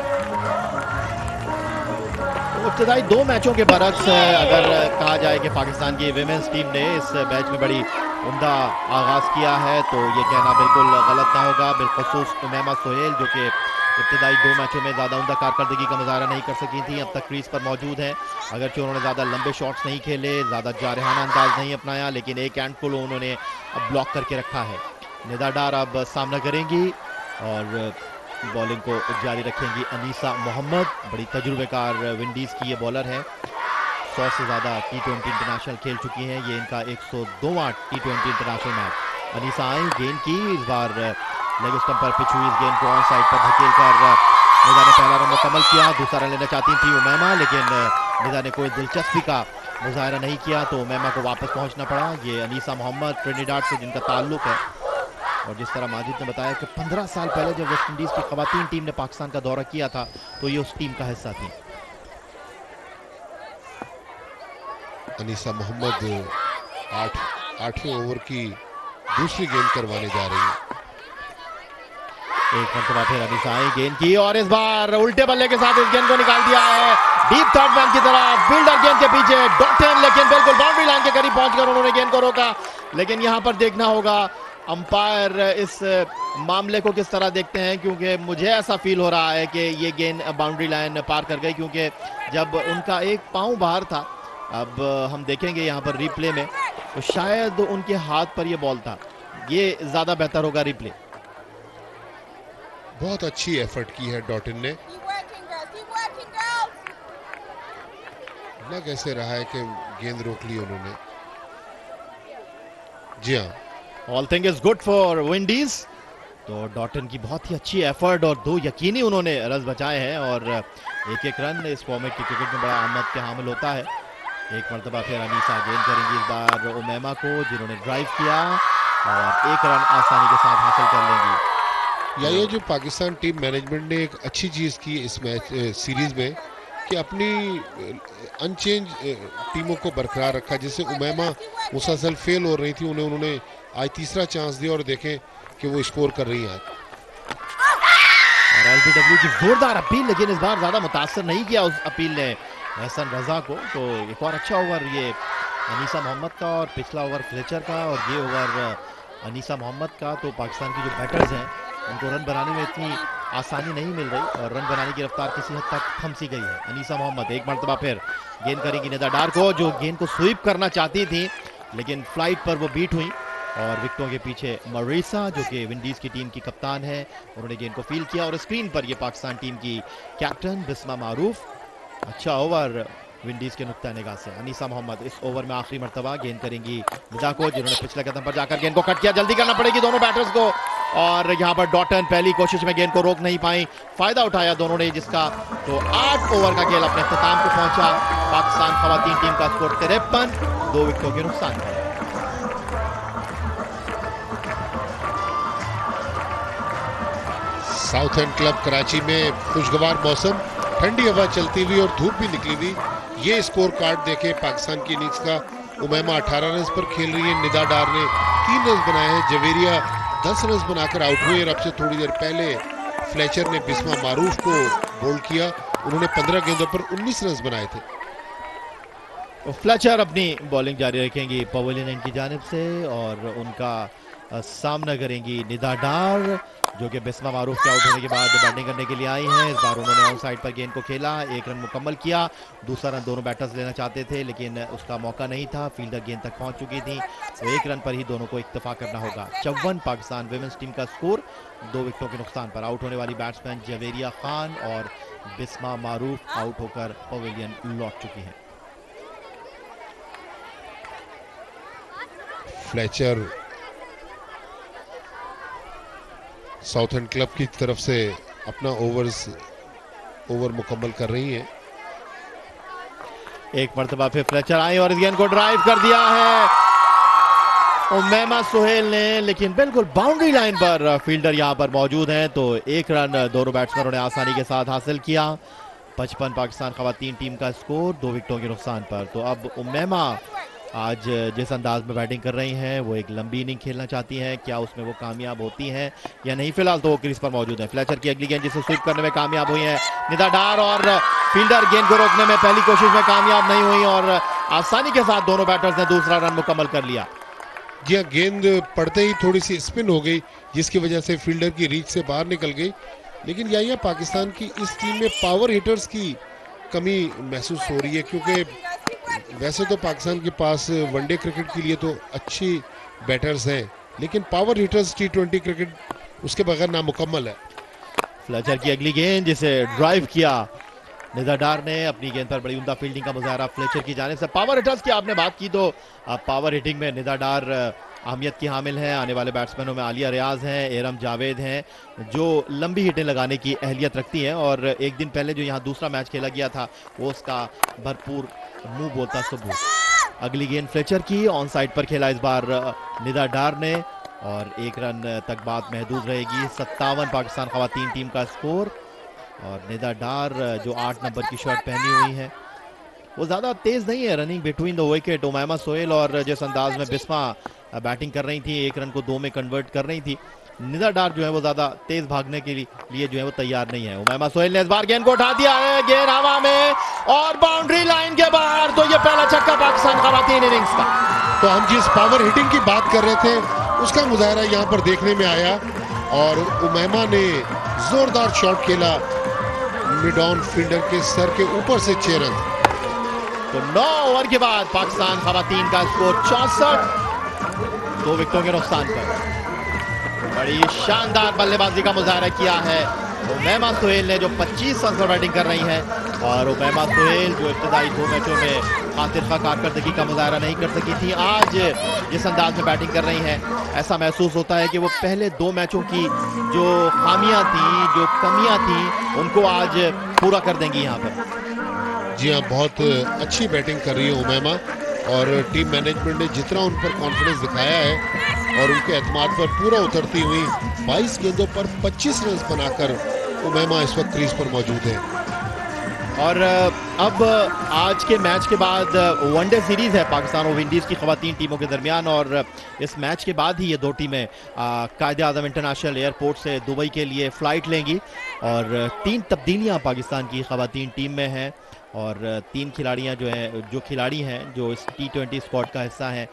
इब्तिदाई 2 मैचों के बरक्स अगर कहा जाए कि पाकिस्तान की विमेंस टीम ने इस मैच में बड़ी उम्दा आगाज किया है, तो ये कहना बिल्कुल गलत ना होगा। बिलखुसूस उमैमा सुहेल, जो कि इब्तिदाई 2 मैचों में ज़्यादा उम्दा कारकर्दगी का मुजाहरा नहीं कर सकी थी, अब तक क्रीज पर मौजूद है। अगरचे उन्होंने ज़्यादा लंबे शॉट्स नहीं खेले, ज़्यादा जारहाना अंदाज नहीं अपनाया, लेकिन एक एंड को उन्होंने अब ब्लॉक करके रखा है। निदा डार अब सामना करेंगी और बॉलिंग को जारी रखेंगी अनीसा मोहम्मद, बड़ी तजुर्बेकार विंडीज़ की ये बॉलर है। 100 से ज़्यादा T20 इंटरनेशनल खेल चुकी हैं। ये इनका 102वां T20 इंटरनेशनल मैच। अनीसा आई, गेंद की, इस बार लेग स्टंप पर पिच हुई इस गेंद को ऑन साइड पर धकेल कर निदा ने पहला रन मुकम्मल किया। दूसरा रन लेना चाहती थी उमैमा, लेकिन निदा ने कोई दिलचस्पी का मुजाहरा नहीं किया तो उमैमा को वापस पहुंचना पड़ा। ये अनीसा मोहम्मद ट्रिनिडाद से जिनका ताल्लुक है, और जिस तरह माजिद ने बताया कि 15 साल पहले जब वेस्ट इंडीज की खवातीन टीम ने पाकिस्तान का दौरा किया था तो ये उस टीम का हिस्सा थी। अनीसा मोहम्मद 8वें ओवर की दूसरी गेंद करवाने जा रही है। एक मरतबा फिर अनीसा आई, गेंद की, और इस बार उल्टे बल्ले के साथ इस गेंद को निकाल दिया है डीप थर्ड मैन की तरफ। फील्डर गेंद के पीछे डॉटन, लेकिन बिल्कुल बाउंड्री लाइन के करीब पहुंचकर उन्होंने गेंद को रोका। लेकिन यहां पर देखना होगा अंपायर इस मामले को किस तरह देखते हैं, क्योंकि मुझे ऐसा फील हो रहा है कि ये गेंद बाउंड्री लाइन पार कर गई, क्योंकि जब उनका एक पांव बाहर था। अब हम देखेंगे यहाँ पर रिप्ले में, तो शायद उनके हाथ पर ये बॉल था। ये ज्यादा बेहतर होगा रिप्ले। बहुत अच्छी एफर्ट की है डॉटन ने। लग ऐसे रहा है कि गेंद रोक ली उन्होंने। जी हाँ, all thing is good for Windies. तो डॉटन की बहुत ही अच्छी एफर्ट और 2 यकीनी उन्होंने रन बचाए हैं, और एक रन इस फॉर्मेट की क्रिकेट में बड़ा आमद के हामिल होता है। एक मरतबा फिर अनीसा गेंद करेंगी इस बार उमैमा को, जिन्होंने ड्राइव किया, और 1 रन आसानी के साथ हासिल कर लेंगी। या ये जो पाकिस्तान टीम मैनेजमेंट ने एक अच्छी चीज़ की इस मैच सीरीज में कि अपनी अनचेंज टीमों को बरकरार रखा। जैसे उमैमा मुसलसल फेल हो रही थी, उन्होंने आज तीसरा चांस दिया और देखें कि वो स्कोर कर रही हैं। और एलबीडब्ल्यू की जोरदार अपील, लेकिन इस बार ज्यादा मुतासर नहीं किया उस अपील ने एहसन रजा को। तो एक और अच्छा ओवर ये अनीसा मोहम्मद का, और पिछला ओवर फ्लेचर का, और ये ओवर अनीसा मोहम्मद का। तो पाकिस्तान की जो बैटर्स हैं उनको रन बनाने में इतनी आसानी नहीं मिल रही, और रन बनाने की रफ्तार किसी हद तक थम सी गई है। अनीसा मोहम्मद एक मरतबा फिर गेंद करेंगी निदा डार को, जो गेंद को स्वीप करना चाहती थी, लेकिन फ्लाइट पर वो बीट हुई। और विकेटों के पीछे मरीसा, जो कि विंडीज की टीम की कप्तान है, उन्होंने गेंद को फील्ड किया। और स्क्रीन पर ये पाकिस्तान टीम की कैप्टन बिस्मा मारूफ। अच्छा ओवर विंडीज के नुक्ता निगाह से। अनीसा मोहम्मद इस ओवर में आखिरी मरतबा गेंद करेंगी निदा को, जिन्होंने पिछले कदम पर जाकर गेंद को कट किया। जल्दी करना पड़ेगी दोनों बैटर्स को, और यहां पर डॉटन पहली कोशिश में गेंद को रोक नहीं पाई। फायदा उठाया दोनों ने जिसका। तो 8 ओवर का खेल अपने इख्तिताम को पहुंचा। पाकिस्तान खवातीन टीम का स्कोर 53, 2 विकेटों के नुकसान पर। साउथेंड क्लब कराची में खुशगवार मौसम, ठंडी हवा चलती हुई और धूप भी निकली हुई। ये स्कोर कार्ड देखें पाकिस्तान की इनिंग्स का। उमैमा 18 रन पर खेल रही है, निदा डार ने 3 रन बनाए हैं, जवेरिया 10 रन बनाकर आउट हुए। और अब से थोड़ी देर पहले फ्लेचर ने बिस्मा मारूफ को बोल्ड किया, उन्होंने 15 गेंदों पर 19 रन बनाए थे। तो फ्लेचर अपनी बॉलिंग जारी रखेंगी पवेलियन एंड की जानिब से, और उनका सामना करेंगी निदा डार, जो कि बिस्मा मारूफ के आउट होने के बाद बैटिंग करने के लिए आई हैं। इस बार उन्होंने ऑन साइड पर गेंद को खेला, 1 रन मुकम्मल किया। दूसरा रन दोनों बैटर्स लेना चाहते थे, लेकिन उसका मौका नहीं था, फील्डर गेंद तक पहुंच चुकी थी। तो 1 रन पर ही दोनों को इत्तेफाक करना होगा। 54 पाकिस्तान विमेंस टीम का स्कोर, 2 विकेटों के नुकसान पर। आउट होने वाली बैट्समैन जवेरिया खान और बिस्मा मारूफ आउट होकर पवेलियन लौट चुकी हैं। फ्लेचर साउथेंड क्लब की तरफ से अपना ओवर मुकम्मल कर रही है। एक मरतबा फिर फ्लेचर आए और इस गेंद को ड्राइव कर दिया है उमैमा सुहेल ने, लेकिन बिल्कुल बाउंड्री लाइन पर फील्डर यहां पर मौजूद हैं। तो 1 रन दोनों बैट्समैनों ने आसानी के साथ हासिल किया। 55 पाकिस्तान खवातीन टीम का स्कोर, 2 विकेटों के नुकसान पर। तो अब उमैमा आज जिस अंदाज में बैटिंग कर रही हैं, वो एक लंबी इनिंग खेलना चाहती हैं। क्या उसमें वो कामयाब होती हैं या नहीं, फिलहाल तो वो क्रीज पर मौजूद है। फ्लेचर की अगली गेंद जिसे स्वीप करने में कामयाब हुई है निदा डार, और फील्डर गेंद को रोकने में पहली कोशिश में कामयाब नहीं हुई, और आसानी के साथ दोनों बैटर्स ने दूसरा रन मुकम्मल कर लिया। जी हाँ, गेंद पड़ते ही थोड़ी सी स्पिन हो गई, जिसकी वजह से फील्डर की रीच से बाहर निकल गई। लेकिन यही पाकिस्तान की इस टीम में पावर हिटर्स की कमी महसूस हो रही है, क्योंकि वैसे तो पाकिस्तान के पास वनडे क्रिकेट के लिए तो अच्छी बैटर्स हैं, लेकिन पावर हिटर्स T20 क्रिकेट उसके बगैर नामुकम्मल है। फ्लेचर की अगली गेंद जिसे ड्राइव किया निदा डार ने अपनी गेंद पर बड़ी उम्दा फील्डिंग का मुजाहरा फ्लेचर की जाने से। पावर हिटर्स की आपने बात की तो पावर हिटिंग में निदा डार अहमियत की हामिल हैं। आने वाले बैट्समैनों में आलिया रियाज हैं, एरम जावेद हैं, जो लंबी हिटें लगाने की अहलियत रखती हैं। और एक दिन पहले जो यहाँ दूसरा मैच खेला गया था वो उसका भरपूर मुंह बोलता सबूत। अगली गेंद फ्लेचर की ऑन साइड पर खेला इस बार निदा डार ने और 1 रन तक बात महदूद रहेगी। 57 पाकिस्तान खवातीन टीम का स्कोर। और निदा डार जो 8 नंबर की शर्ट पहनी हुई है वो ज्यादा तेज नहीं है running between the wicket. Umaima Sohail और जिस अंदाज में बिस्मा बैटिंग कर रही थी, 1 रन को 2 में कन्वर्ट कर रही थी, निदा डार जो है वो ज्यादा तेज भागने के लिए जो है वो तैयार नहीं है। उमैमा सोहेल ने इस बार गेंद को उठा दिया है, गेंद हवा में और बाउंड्री लाइन के बाहर। तो ये पहला छक्का पाकिस्तान खवातीन इनिंग्स का। तो हम जिस पावर हिटिंग की बात कर रहे थे उसका मुजाहरा यहाँ पर देखने में आया और उमैमा ने जोरदार शॉट खेला मिड ऑन फील्डर के सर के ऊपर से 6 रन। तो 9 ओवर के बाद पाकिस्तान खवातीन का स्कोर 64, 2 विकेटों के नुकसान पर। बड़ी शानदार बल्लेबाजी का मुजाहरा किया है उमैमा सोहेल ने, जो 25 रन पर बैटिंग कर रही है। और उमैमा सोहेल जो इब्तदाई 2 मैचों में खातिरखा कारकर्दगी का मुजाहरा नहीं कर सकी थी, आज जिस अंदाज में बैटिंग कर रही हैं ऐसा महसूस होता है कि वो पहले 2 मैचों की जो खामियां थी, जो कमियां थी, उनको आज पूरा कर देंगी यहाँ पर। जी हाँ, बहुत अच्छी बैटिंग कर रही है उमैमा और टीम मैनेजमेंट ने जितना उन पर कॉन्फिडेंस दिखाया है और उनके एतमाद पर पूरा उतरती हुई 22 गेंदों पर 25 रन बनाकर उमैमा इस वक्त क्रीज पर मौजूद है। और अब आज के मैच के बाद वनडे सीरीज है पाकिस्तान और विंडीज की खवातीन टीमों के दरमियान। और इस मैच के बाद ही ये 2 टीमें कायदे-आज़म इंटरनेशनल एयरपोर्ट से दुबई के लिए फ्लाइट लेंगी। और 3 तब्दीलियां पाकिस्तान की खवातीन टीम में हैं और 3 खिलाड़ियां जो खिलाड़ी हैं जो इस T20 स्क्वाड का हिस्सा हैं,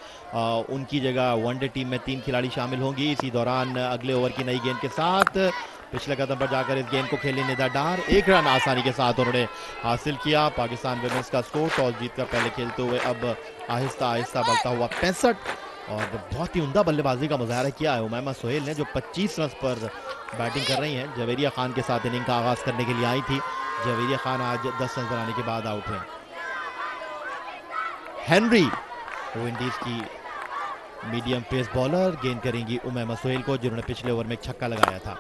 उनकी जगह वनडे टीम में 3 खिलाड़ी शामिल होंगी। इसी दौरान अगले ओवर की नई गेंद के साथ पिछले कदम पर जाकर इस गेंद को खेले निदा डार, 1 रन आसानी के साथ उन्होंने हासिल किया। पाकिस्तान विमेंस का स्कोर टॉस जीतकर पहले खेलते हुए अब आहिस्ता आहिस्ता बढ़ता हुआ 65। और बहुत ही उम्दा बल्लेबाजी का मुजाहरा किया है उमैमा सोहेल ने, जो 25 रन पर बैटिंग कर रही हैं। जवेरिया खान के साथ इनिंग का आगाज करने के लिए आई थी। जवेरिया खान आज 10 रन बनाने के बाद आउट हैं। हेनरी विंडीज की मीडियम पेस बॉलर गेंद करेंगी उमैमा सोहेल को, जिन्होंने पिछले ओवर में एक छक्का लगाया था।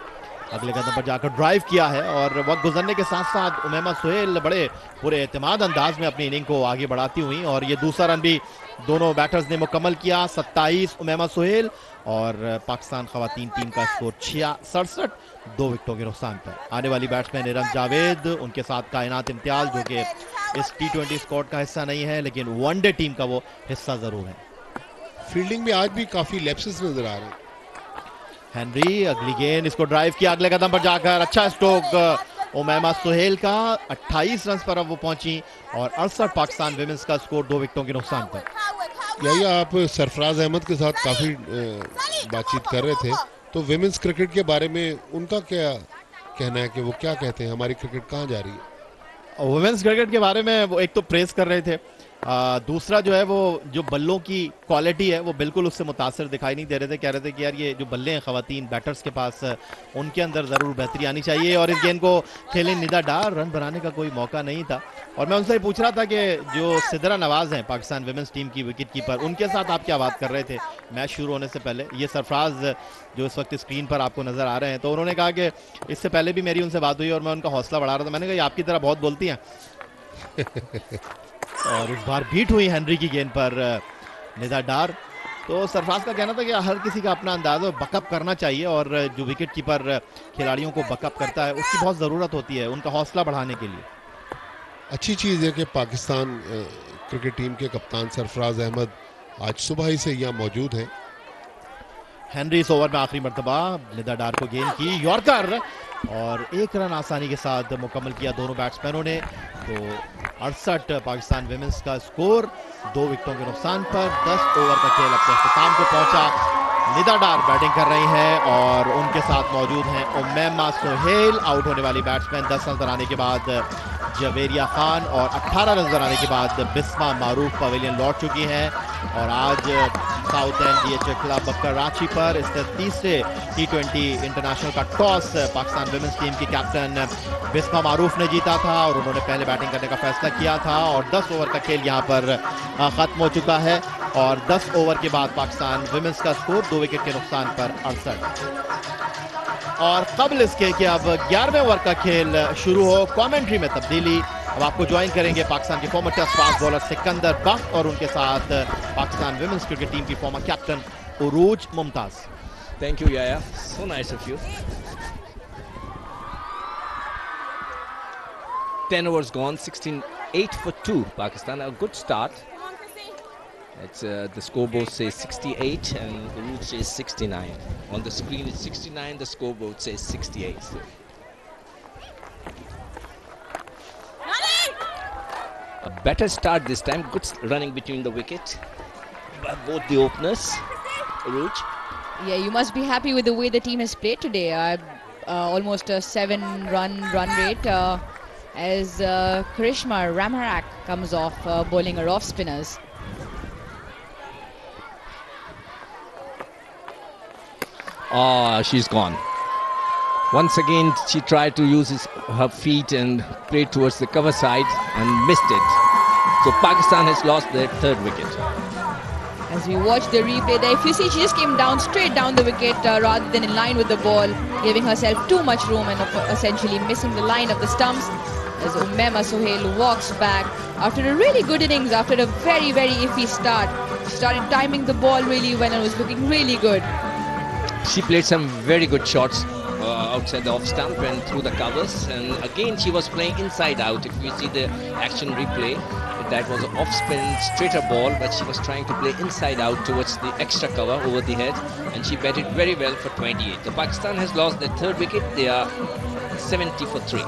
अगले कदम पर जाकर ड्राइव किया है और वक्त गुजरने के साथ साथ उमैमा सोहेल बड़े पूरे एतमाद अंदाज में अपनी इनिंग को आगे बढ़ाती हुई और ये दूसरा रन भी दोनों बैटर्स ने मुकम्मल किया। 27 उमैमा सोहेल और पाकिस्तान खवातीन टीम का स्कोर 67, 2 विकेटों के नुकसान पर। आने वाली बैट्समैन एरम जावेद, उनके साथ कायनात इम्तियाज जो कि इस T20 स्क्वाड का हिस्सा नहीं है लेकिन वनडे टीम का वो हिस्सा जरूर है। फील्डिंग में आज भी काफी लैप्सेस नजर आ रहे हैं। हेनरी अगली गेंद, इसको ड्राइव किया अगले कदम पर जाकर, अच्छा स्ट्रोक उमैमा सोहेल का। 28 रन पर अब वो पहुंची और 68 पाकिस्तान विमेंस का स्कोर 2 विकेटों के नुकसान पर। यही आप सरफराज अहमद के साथ काफी बातचीत कर रहे थे, तो विमेंस क्रिकेट के बारे में उनका क्या कहना है कि वो क्या कहते हैं, हमारी क्रिकेट कहाँ जा रही है? वुमेन्स क्रिकेट के बारे में वो एक तो प्रेस कर रहे थे, दूसरा जो है वो जो बल्लों की क्वालिटी है वो बिल्कुल उससे मुतासर दिखाई नहीं दे रहे थे। कह रहे थे कि यार ये जो बल्ले हैं खवातीन बैटर्स के पास, उनके अंदर ज़रूर बेहतरी आनी चाहिए। और इस गेंद को खेले निदा डार, रन बनाने का कोई मौका नहीं था। और मैं उनसे पूछ रहा था कि जो सिदरा नवाज हैं पाकिस्तान विमेंस टीम की विकेट कीपर, उनके साथ आप क्या बात कर रहे थे मैच शुरू होने से पहले? ये सरफराज जो इस वक्त स्क्रीन पर आपको नज़र आ रहे हैं, तो उन्होंने कहा कि इससे पहले भी मेरी उनसे बात हुई और मैं उनका हौसला बढ़ा रहा था। मैंने कहा आपकी तरह बहुत बोलती हैं। और इस बार बीट हुई हेनरी की गेंद पर निदा डार। तो सरफराज का कहना था कि हर किसी का अपना अंदाज है, बकअप करना चाहिए और जो विकेट कीपर खिलाड़ियों को बकअप करता है उसकी बहुत ज़रूरत होती है उनका हौसला बढ़ाने के लिए। अच्छी चीज़ है कि पाकिस्तान क्रिकेट टीम के कप्तान सरफराज अहमद आज सुबह ही से यहाँ मौजूद हैं। हेनरी इस ओवर में आखिरी मरतबा निदा डार को गेंद की यॉर्कर और 1 रन आसानी के साथ मुकम्मल किया दोनों बैट्समैनों ने। तो 68 पाकिस्तान विमेंस का स्कोर 2 विकेटों के नुकसान पर। 10 ओवर का खेल अपने अख्ताम को पहुंचा। निदा डार बैटिंग कर रही हैं और उनके साथ मौजूद हैं उमैमा सोहेल। आउट होने वाली बैट्समैन 10 रन बनाने के बाद जवेरिया खान और 18 रन बनाने के बाद बिस्मा मारूफ पवेलियन लौट चुकी हैं। और आज साउथ एंड क्लब कराची पर इसके तीसरे T20 इंटरनेशनल का टॉस पाकिस्तान विमेंस टीम की कैप्टन बिस्मा मारूफ ने जीता था और उन्होंने पहले बैटिंग करने का फैसला किया था और 10 ओवर का खेल यहां पर खत्म हो चुका है और 10 ओवर के बाद पाकिस्तान विमेंस का स्कोर 2 विकेट के नुकसान पर 68 और कबल इसके कि अब 11वें ओवर का खेल शुरू हो। कमेंट्री में तब्दीली, अब आपको ज्वाइन करेंगे पाकिस्तान के former test fast bowler Sikandar Bakht और उनके साथ पाकिस्तान विमेंस क्रिकेट टीम की former captain Urooj Mumtaz. Thank you, Yaya. So nice of you. 10 overs gone, 16-8 for 2. Pakistan, a good start. It's, the scoreboard says 68 and Uruj says 69. On the screen it's 69, the scoreboard says 68. So. A better start this time, good running between the wicket by both the openers. Uruj. Yeah, you must be happy with the way the team has played today. Almost a 7-run rate as Karishma Ramarak comes off bowling her off spinners. Ah, she's gone. Once again, she tried to use her feet and play towards the cover side and missed it. So Pakistan has lost their third wicket. As we watch the replay there, if you see, she just came down straight down the wicket rather than in line with the ball, giving herself too much room and essentially missing the line of the stumps. As Umema Sohail walks back after a really good innings, after a very, very iffy start. She started timing the ball really well and was looking really good. She played some very good shots outside the off stump and through the covers, and again she was playing inside out. If you see the action replay, that was an off spin straighter ball, but she was trying to play inside out towards the extra cover over the head, and she batted very well for 28. So Pakistan has lost their third wicket. They are 70 for 3.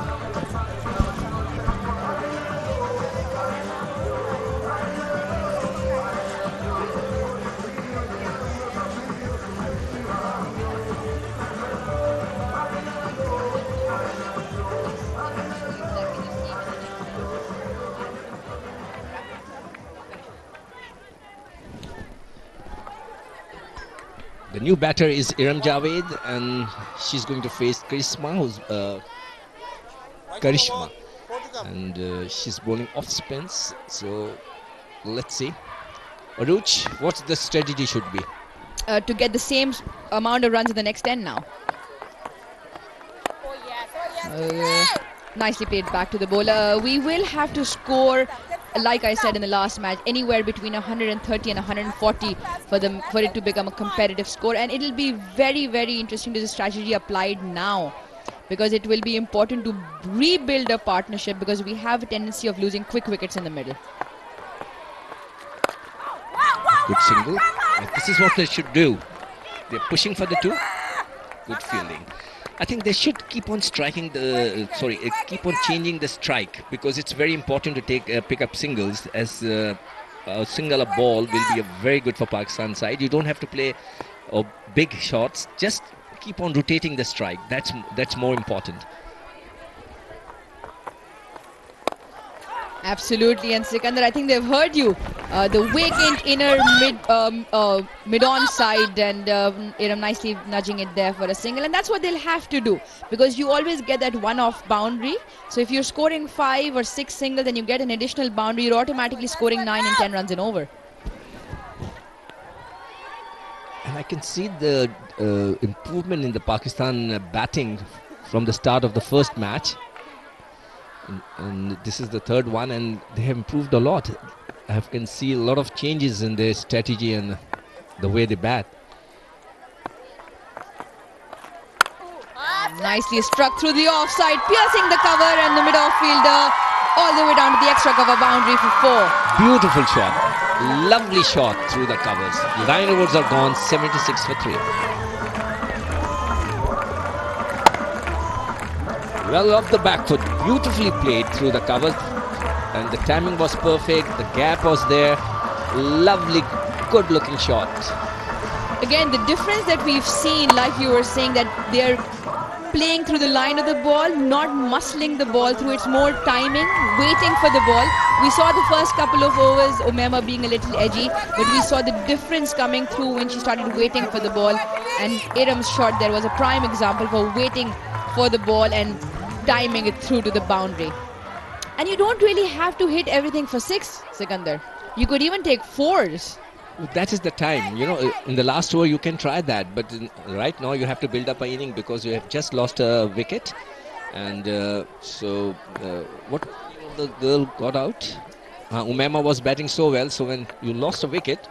The new batter is Iram Javed, and she's going to face Karishma, and she's bowling off spins. So let's see. Aruj, what's the strategy should be? To get the same amount of runs in the next 10 now. Nicely played back to the bowler. We will have to score, like I said in the last match, anywhere between 130 and 140 for it to become a competitive score. And it'll be very, very interesting to the strategy applied now, because it will be important to rebuild a partnership, because we have a tendency of losing quick wickets in the middle. Good single. This is what they should do. They're pushing for the 2. Good fielding. I think they should keep on striking keep on changing the strike, because it's very important to pick up singles, as a single ball will be very good for Pakistan side. You don't have to play big shots, just keep on rotating the strike. That's more important. Absolutely, and Sikandar, I think they've heard you. The vacant inner mid-on side, and Iram nicely nudging it there for a single, and that's what they'll have to do, because you always get that one-off boundary. So if you're scoring 5 or 6 singles and you get an additional boundary, you're automatically scoring 9 and 10 runs and over. And I can see the improvement in the Pakistan batting from the start of the first match. And this is the third one, and they have improved a lot. I can see a lot of changes in their strategy and the way they bat. Nicely struck through the offside, piercing the cover, and the mid-off fielder all the way down to the extra cover boundary for 4. Beautiful shot. Lovely shot through the covers. 9 overs are gone, 76 for 3. Well off the back foot, beautifully played through the covers, and the timing was perfect, the gap was there. Lovely, good looking shot. again, the difference that we've seen, like you were saying, that they're playing through the line of the ball, not muscling the ball through. It's more timing, waiting for the ball. We saw the first couple of overs, Umema being a little edgy, but we saw the difference coming through when she started waiting for the ball. And Iram's shot there was a prime example for waiting for the ball and timing it through to the boundary. And you don't really have to hit everything for 6, Sikandar. You could even take 4s. That is the time, you know, in the last over you can try that, but right now you have to build up an inning because you have just lost a wicket. And what the girl got out? Umema was batting so well, so when you lost a wicket,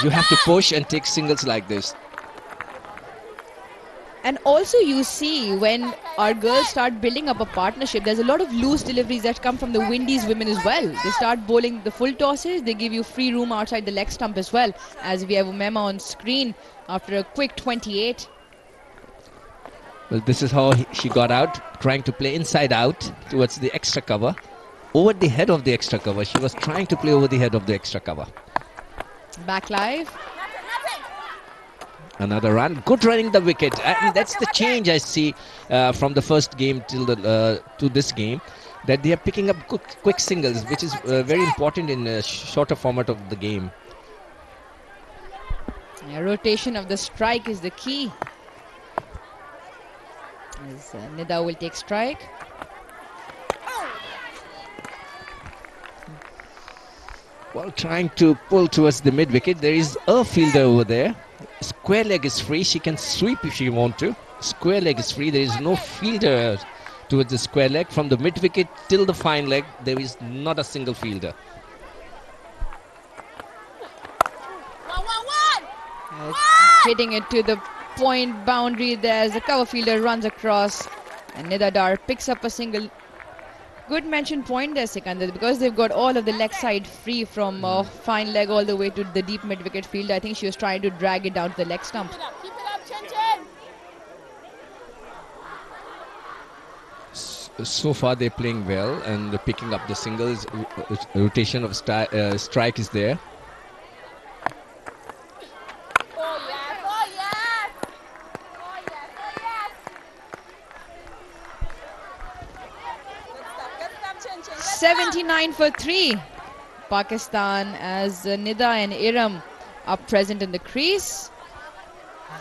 you have to push and take singles like this. And also you see when our girls start building up a partnership, there's a lot of loose deliveries that come from the Windies women as well. They start bowling the full tosses, they give you free room outside the leg stump as well, as we have Umema on screen after a quick 28. Well, this is how she got out, trying to play inside out towards the extra cover. Over the head of the extra cover. She was trying to play over the head of the extra cover. Back live. Another run. Good running the wicket. And that's the change I see from the first game till to this game. That they are picking up quick singles, which is very important in a shorter format of the game. Yeah, rotation of the strike is the key. As Nida will take strike. Well, trying to pull towards the mid wicket. There is a fielder over there. Square leg is free. She can sweep if she wants to. Square leg is free. There is no fielder towards the square leg. From the mid wicket till the fine leg, there is not a single fielder. Hitting it to the point boundary there as the cover fielder runs across. And Nida Dar picks up a single. Good mention point there, Sikandar, because they've got all of the leg side free from fine leg all the way to the deep mid wicket field. I think she was trying to drag it down to the leg stump. Keep it up, Chin Chin. So far they're playing well and they're picking up the singles. Rotation of strike is there. Oh yes, oh yes. Oh yes, oh yes. Good stuff, Chin Chin. Good stuff. 79 for 3. Pakistan as Nida and Iram are present in the crease.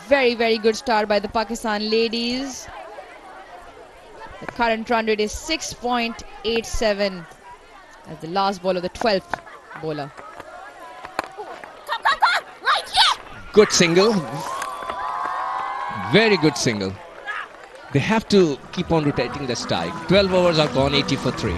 Very, very good start by the Pakistan ladies. The current run rate is 6.87 as the last ball of the 12th bowler. Come, right here. Good single. Very good single. They have to keep on rotating the strike. 12 overs are gone, 80 for 3.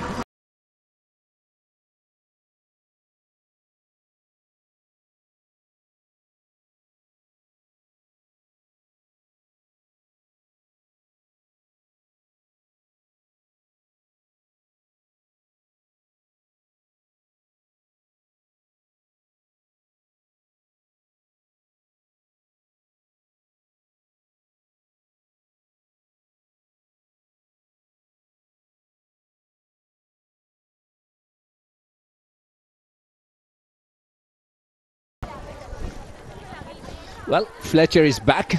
Well, Fletcher is back.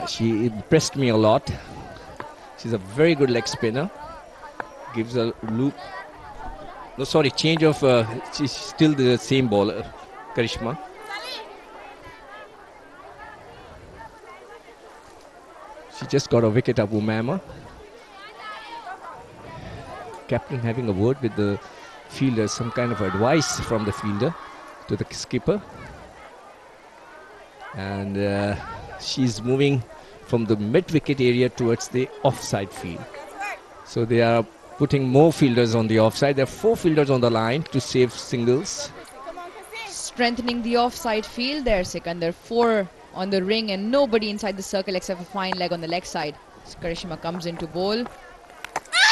She impressed me a lot. She's a very good leg spinner. Gives a loop. No, sorry, change of. She's still the same bowler, Karishma. She just got a wicket up, Umema. Captain having a word with the fielder, some kind of advice from the fielder to the skipper. And she's moving from the mid-wicket area towards the offside field. So they are putting more fielders on the offside. There are 4 fielders on the line to save singles. Strengthening the offside field there, Sikandar. 4 on the ring and nobody inside the circle except for fine leg on the leg side. So Karishma comes in to bowl.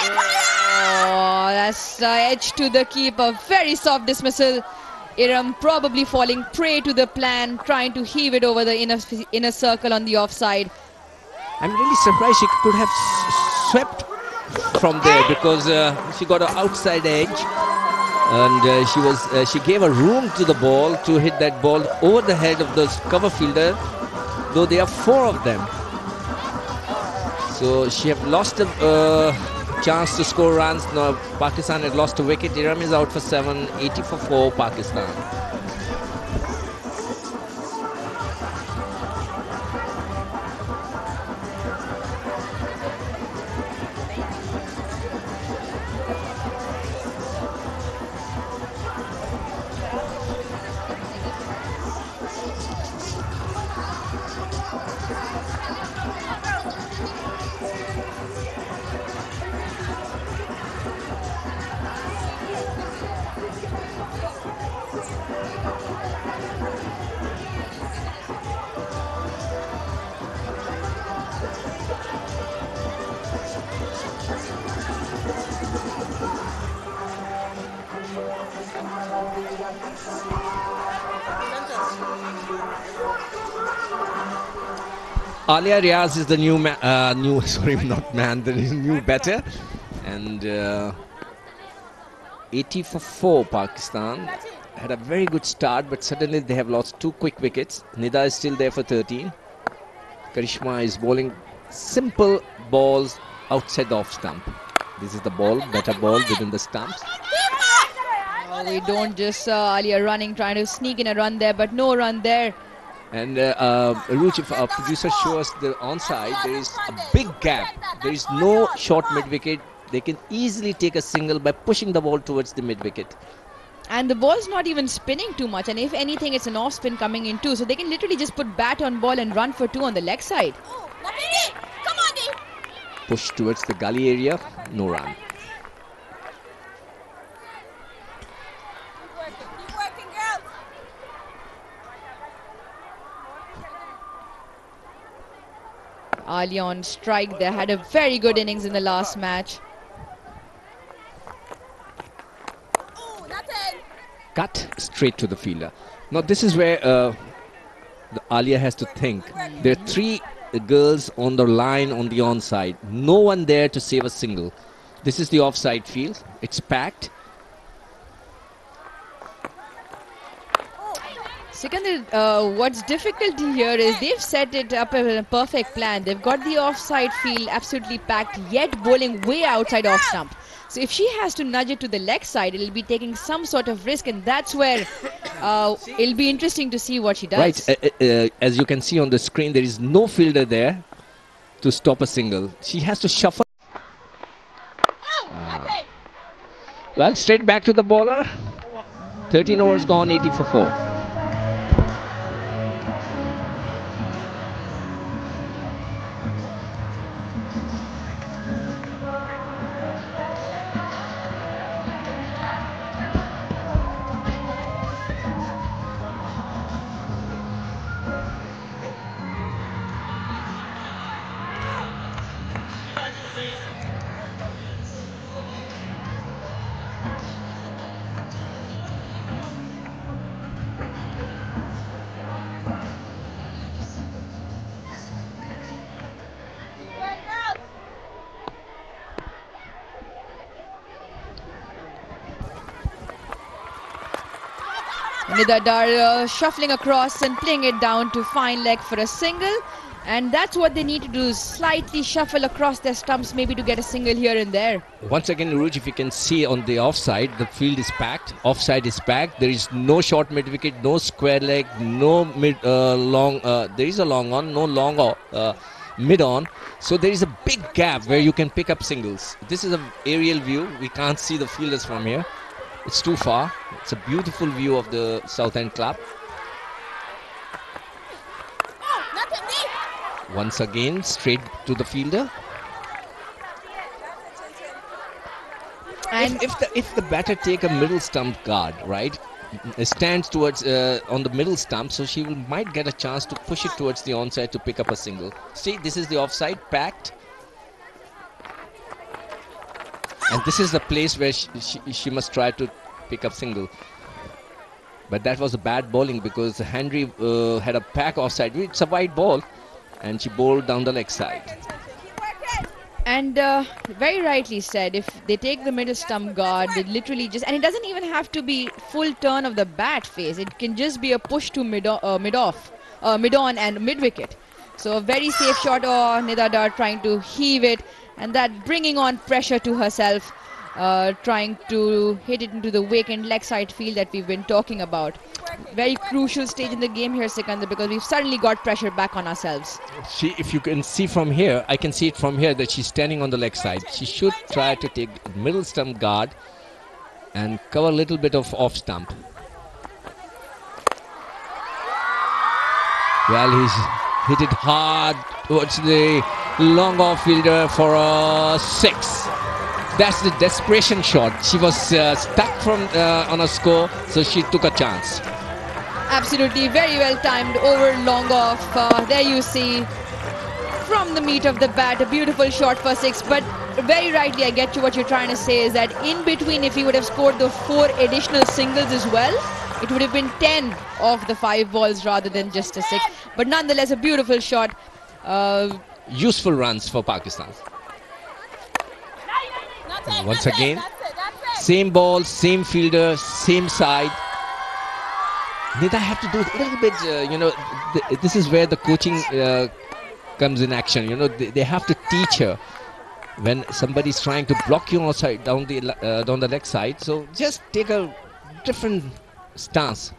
Oh, that's edge to the keeper. Very soft dismissal. Iram probably falling prey to the plan, trying to heave it over the inner circle on the offside. I'm really surprised she could have swept from there because she got an outside edge. and she gave a room to the ball to hit that ball over the head of the cover fielder, though there are 4 of them. So she have lost a chance to score runs. Now Pakistan had lost a wicket. Iram is out for 7, 80 for 4 Pakistan. Alia Riaz is the new new batter, and 80 for 4 Pakistan. Had a very good start, but suddenly they have lost 2 quick wickets. Nida is still there for 13. Karishma is bowling simple balls outside the off stump. This is the ball, better ball within the stumps. We don't just Alia running, trying to sneak in a run there, but no run there. And Ruch, if our producer shows us the onside, there is a big gap. There is no short mid-wicket. They can easily take a single by pushing the ball towards the mid-wicket. And the ball's not even spinning too much. And if anything, it's an off-spin coming in too. So they can literally just put bat on ball and run for 2 on the leg side. Push towards the gully area, no run. Alia on strike. They had a very good innings in the last match. Cut straight to the fielder. Now this is where the Alia has to think. There are 3 girls on the line on the onside. No one there to save a single. This is the offside field. It's packed. Sikandar, what's difficult here is they've set it up in a perfect plan. They've got the offside field absolutely packed, yet bowling way outside off stump. So if she has to nudge it to the leg side, it'll be taking some sort of risk, and that's where it'll be interesting to see what she does. Right, as you can see on the screen, there is no fielder there to stop a single. She has to shuffle. Well, straight back to the bowler. 13 overs gone, 80 for 4. Nida Dar shuffling across and playing it down to fine leg for a single, and that's what they need to do, slightly shuffle across their stumps, maybe to get a single here and there. Once again, Ruj, if you can see on the offside, the field is packed, offside is packed. There is no short mid wicket, no square leg, no mid long. There is a long on, no long mid on. So there is a big gap where you can pick up singles. This is an aerial view. We can't see the fielders from here. It's too far. It's a beautiful view of the Southend club. Once again, straight to the fielder. And if the batter take a middle stump guard, right, stands towards on the middle stump, so she might get a chance to push it towards the onside to pick up a single. See, this is the offside, packed. And this is the place where she must try to pick up single. But that was a bad bowling because Henry had a pack offside. It's a wide ball and she bowled down the leg side. And very rightly said, if they take the middle stump guard, they literally just, and it doesn't even have to be full turn of the bat phase. It can just be a push to mid on and mid wicket. So a very safe shot. Oh, Nida Dar trying to heave it, and that bringing on pressure to herself, trying to hit it into the vacant leg side field that we've been talking about. Very crucial stage in the game here, Sikandar, because we've suddenly got pressure back on ourselves. If you can see from here, I can see it from here that she's standing on the leg side. She should try to take middle stump guard and cover a little bit of off stump. Well, he's hit it hard towards the long off fielder for a 6. That's the desperation shot. She was stuck from on a score, so she took a chance. Absolutely, very well timed over long off. There you see from the meat of the bat, a beautiful shot for 6. But very rightly, I get you what you're trying to say is that in between, if he would have scored the 4 additional singles as well, it would have been 10 of the 5 balls rather than just a 6. But nonetheless, a beautiful shot. Useful runs for Pakistan. And once again, same ball, same fielder, same side. Nida have to do a little bit, this is where the coaching comes in action. They have to teach her when somebody's trying to block you outside down the leg side. So just take a different stance.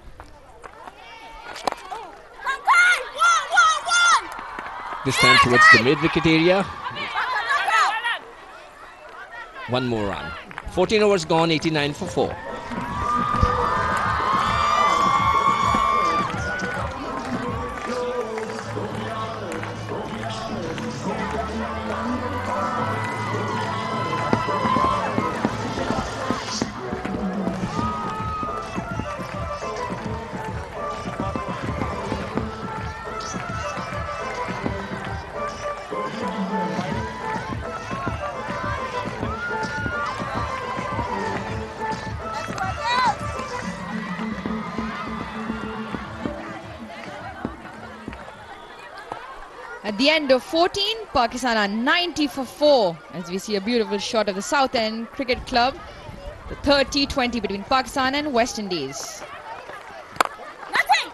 This time towards the mid-wicket area. One more run. 14 overs gone, 89 for 4. At the end of 14, Pakistan are 90 for 4 as we see a beautiful shot of the Southend Cricket Club, the third T20 between Pakistan and West Indies.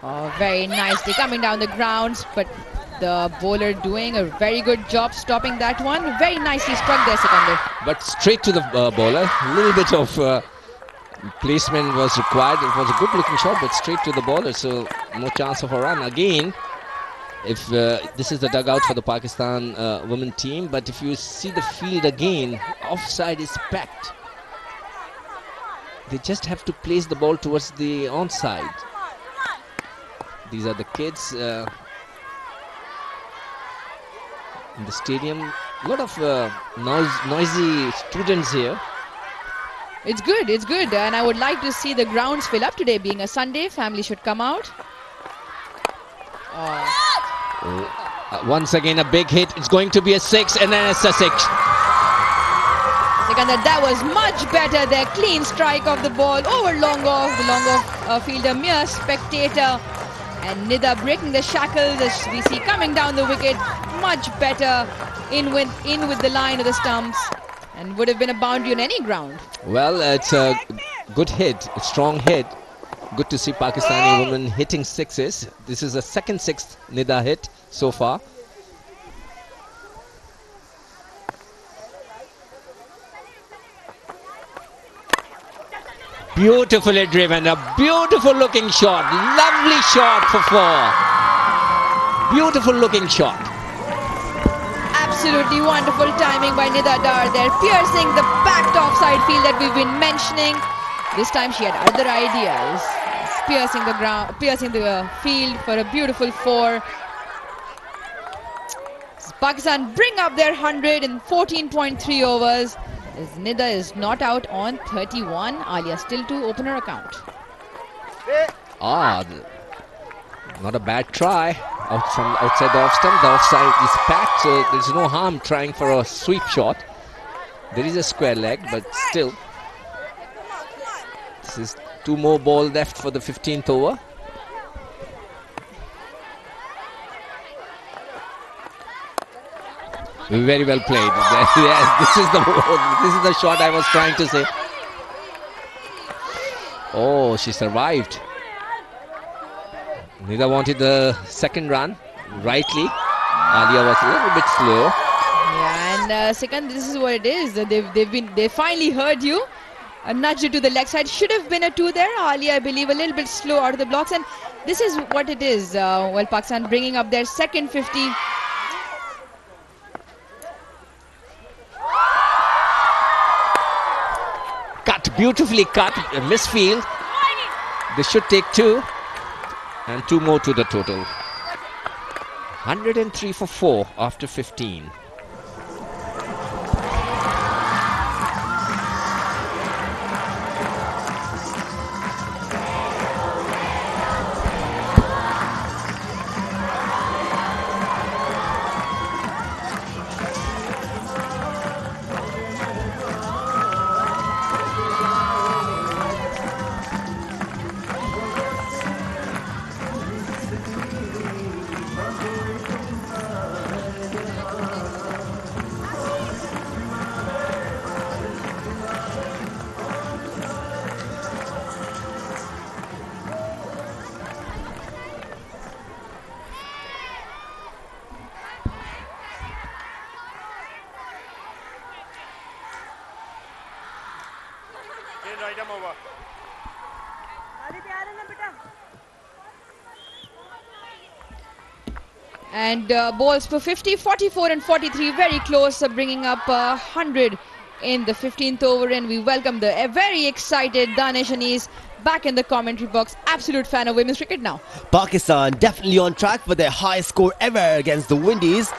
Oh, very nicely coming down the grounds, but the bowler doing a very good job stopping that one. Very nicely struck there, Sikandar. But straight to the bowler. A little bit of placement was required. It was a good looking shot, but straight to the bowler, so no chance of a run. Again, if this is the dugout for the Pakistan women team, but if you see the field again, offside is packed. They just have to place the ball towards the onside. These are the kids in the stadium. A lot of noisy students here. It's good, and I would like to see the grounds fill up today. Being a Sunday, family should come out. Once again, a big hit. It's going to be a 6, and then it's a 6. Sikandar, that was much better there. Clean strike of the ball over long off. The long off fielder, mere spectator. And Nida breaking the shackles as we see coming down the wicket. Much better in with the line of the stumps. And would have been a boundary on any ground. Well, it's a good hit, a strong hit. Good to see Pakistani women hitting 6s. This is the second 6th Nida hit so far. Beautifully driven, a beautiful looking shot. Lovely shot for 4. Beautiful looking shot. Absolutely wonderful timing by Nida Dar there, piercing the backed offside field that we've been mentioning. This time she had other ideas. Piercing the ground, piercing the field for a beautiful 4. Pakistan bring up their 100 in 14.3 overs. As Nida is not out on 31. Alia still to open her account. Not a bad try. Outside the off stump, the offside is packed, so there's no harm trying for a sweep shot. There is a square leg, but still. This is 2 more balls left for the 15th over. Very well played. Yes, this is the shot I was trying to say. Oh, she survived. Nida wanted the second run, rightly. Alia was a little bit slow. Yeah, and second, this is what it is. They finally heard you. A nudge to the leg side. Should have been a 2 there. Alia, I believe, a little bit slow out of the blocks. And this is what it is. Well, Pakistan bringing up their second 50. Cut, beautifully cut, a misfield. They should take 2. And 2 more to the total. 103 for 4 after 15. And balls for 50, 44 and 43, very close, bringing up 100 in the 15th over. And we welcome the very excited Danish Anis back in the commentary box. Absolute fan of women's cricket now. Pakistan definitely on track for their highest score ever against the Windies.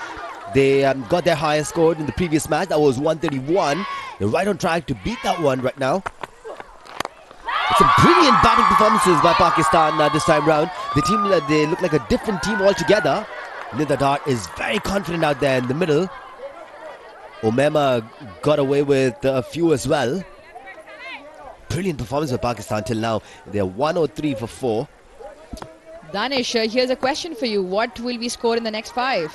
They got their highest score in the previous match. That was 131. They're right on track to beat that one right now. Some brilliant batting performances by Pakistan this time round. The team, they look like a different team altogether. Nida Dar is very confident out there in the middle. Omema got away with a few as well. Brilliant performance by Pakistan till now. They're 103 for 4. Danish, here's a question for you. What will we score in the next 5?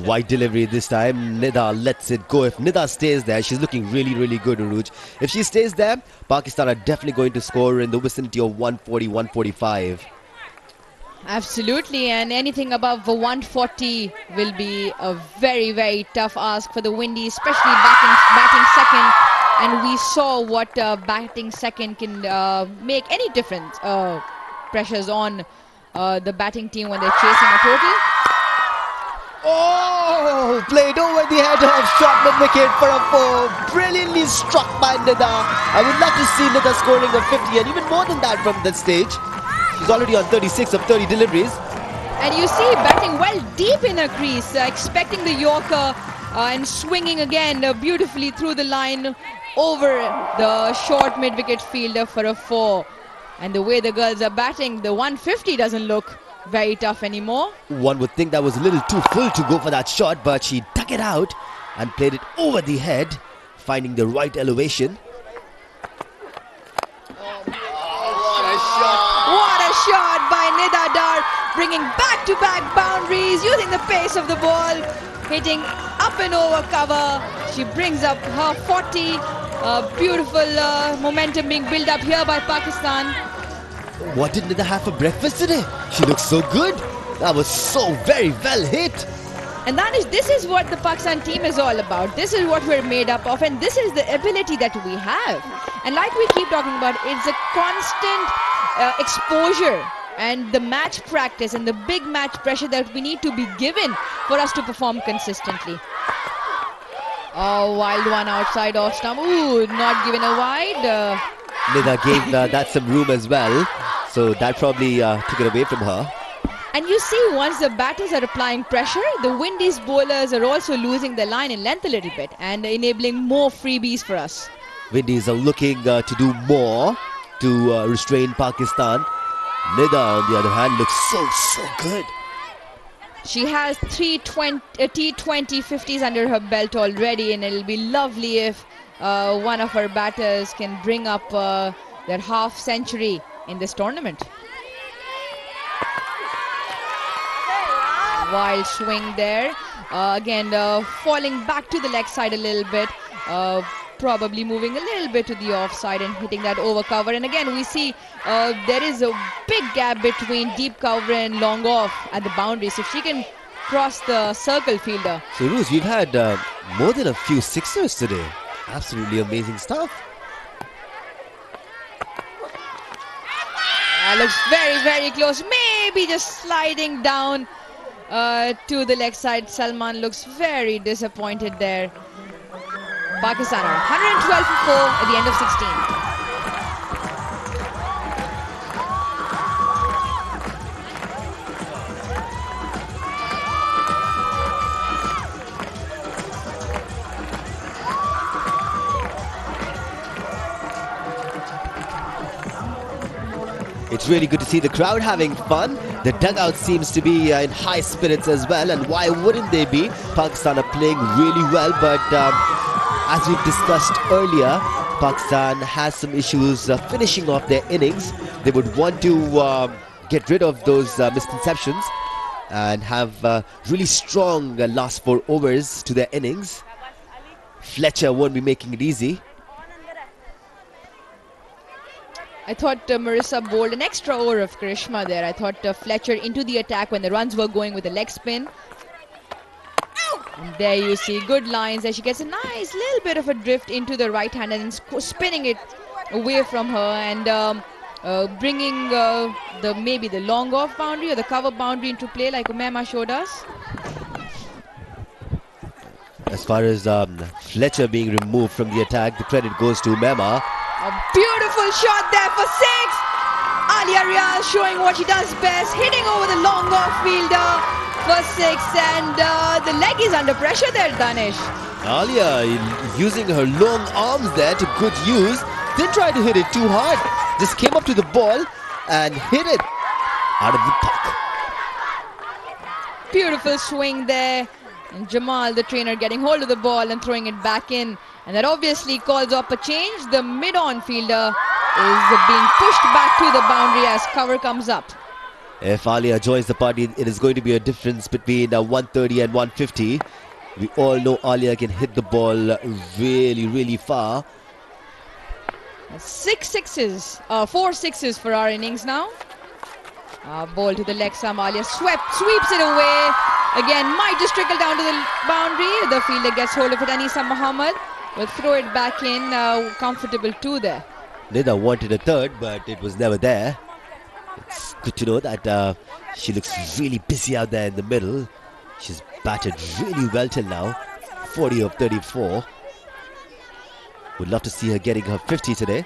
Wide delivery this time. Nida lets it go. If Nida stays there, she's looking really, really good, Uruj. If she stays there, Pakistan are definitely going to score in the vicinity of 140, 145. Absolutely, and anything above 140 will be a very, very tough ask for the Windies, especially batting second. And we saw what batting second can make any difference. Pressures on the batting team when they're chasing a total. Oh, played over the head of shot mid-wicket for a 4. Brilliantly struck by Nida. I would love to see Nida scoring a 50 and even more than that from that stage. She's already on 36 of 30 deliveries. And you see batting well deep in her crease, expecting the Yorker and swinging again beautifully through the line over the short mid-wicket fielder for a 4. And the way the girls are batting, the 150 doesn't look very tough anymore. One would think that was a little too full to go for that shot, but she dug it out and played it over the head, finding the right elevation. What a shot by Nida Dar, bringing back-to-back boundaries, using the pace of the ball, hitting up and over cover. She brings up her 40. Beautiful momentum being built up here by Pakistan. What did Nida have for breakfast today? She looks so good. That was so very well hit. And this is what the Pakistan team is all about. This is what we're made up of, and this is the ability that we have. And like we keep talking about, it's a constant exposure and the match practice and the big match pressure that we need to be given for us to perform consistently. Oh, wild one outside off stump. Ooh, not given a wide. Nida gave that some room as well, so that probably took it away from her. And you see, once the batters are applying pressure, the Windies bowlers are also losing their line in length a little bit and enabling more freebies for us. Windies are looking to do more to restrain Pakistan. Nida, on the other hand, looks so good. She has 3 T20 50s under her belt already, and it'll be lovely if one of our batters can bring up their half century in this tournament. Wild swing there. Again, falling back to the leg side a little bit. Probably moving a little bit to the offside and hitting that over cover. And again, we see there is a big gap between deep cover and long off at the boundary. So if she can cross the circle fielder. So, Roos, we've had more than a few sixers today. Absolutely amazing stuff. Looks very, very close. Maybe just sliding down to the leg side. Salman looks very disappointed there. Pakistan are 112 for 4 at the end of 16. It's really good to see the crowd having fun. The dugout seems to be in high spirits as well, and why wouldn't they be? Pakistan are playing really well, but as we've discussed earlier, Pakistan has some issues finishing off their innings. They would want to get rid of those misconceptions and have really strong last 4 overs to their innings. Fletcher won't be making it easy. I thought Marissa bowled an extra over of Karishma there. I thought Fletcher into the attack when the runs were going with a leg spin. And there you see good lines there. She gets a nice little bit of a drift into the right hand and spinning it away from her and bringing maybe the long off boundary or the cover boundary into play like Umema showed us. As far as Fletcher being removed from the attack, the credit goes to Umema. A beautiful shot there for 6. Alia Riaz showing what she does best, hitting over the long off fielder for 6, and the leg is under pressure there, Danish. Alia using her long arms there to good use. Didn't try to hit it too hard. Just came up to the ball and hit it out of the park. Beautiful swing there. And Jamal, the trainer, getting hold of the ball and throwing it back in. And that obviously calls up a change. The mid-on fielder is being pushed back to the boundary as cover comes up. If Alia joins the party, it is going to be a difference between 130 and 150. We all know Alia can hit the ball really, really far. 4 sixes for our innings now. Ball to the leg, Alia sweeps it away. Again, might just trickle down to the boundary. The fielder gets hold of it. Anisa Muhammad will throw it back in. Comfortable 2 there. Nida wanted a third, but it was never there. It's good to know that she looks really busy out there in the middle. She's batted really well till now. 40 of 34. Would love to see her getting her 50 today.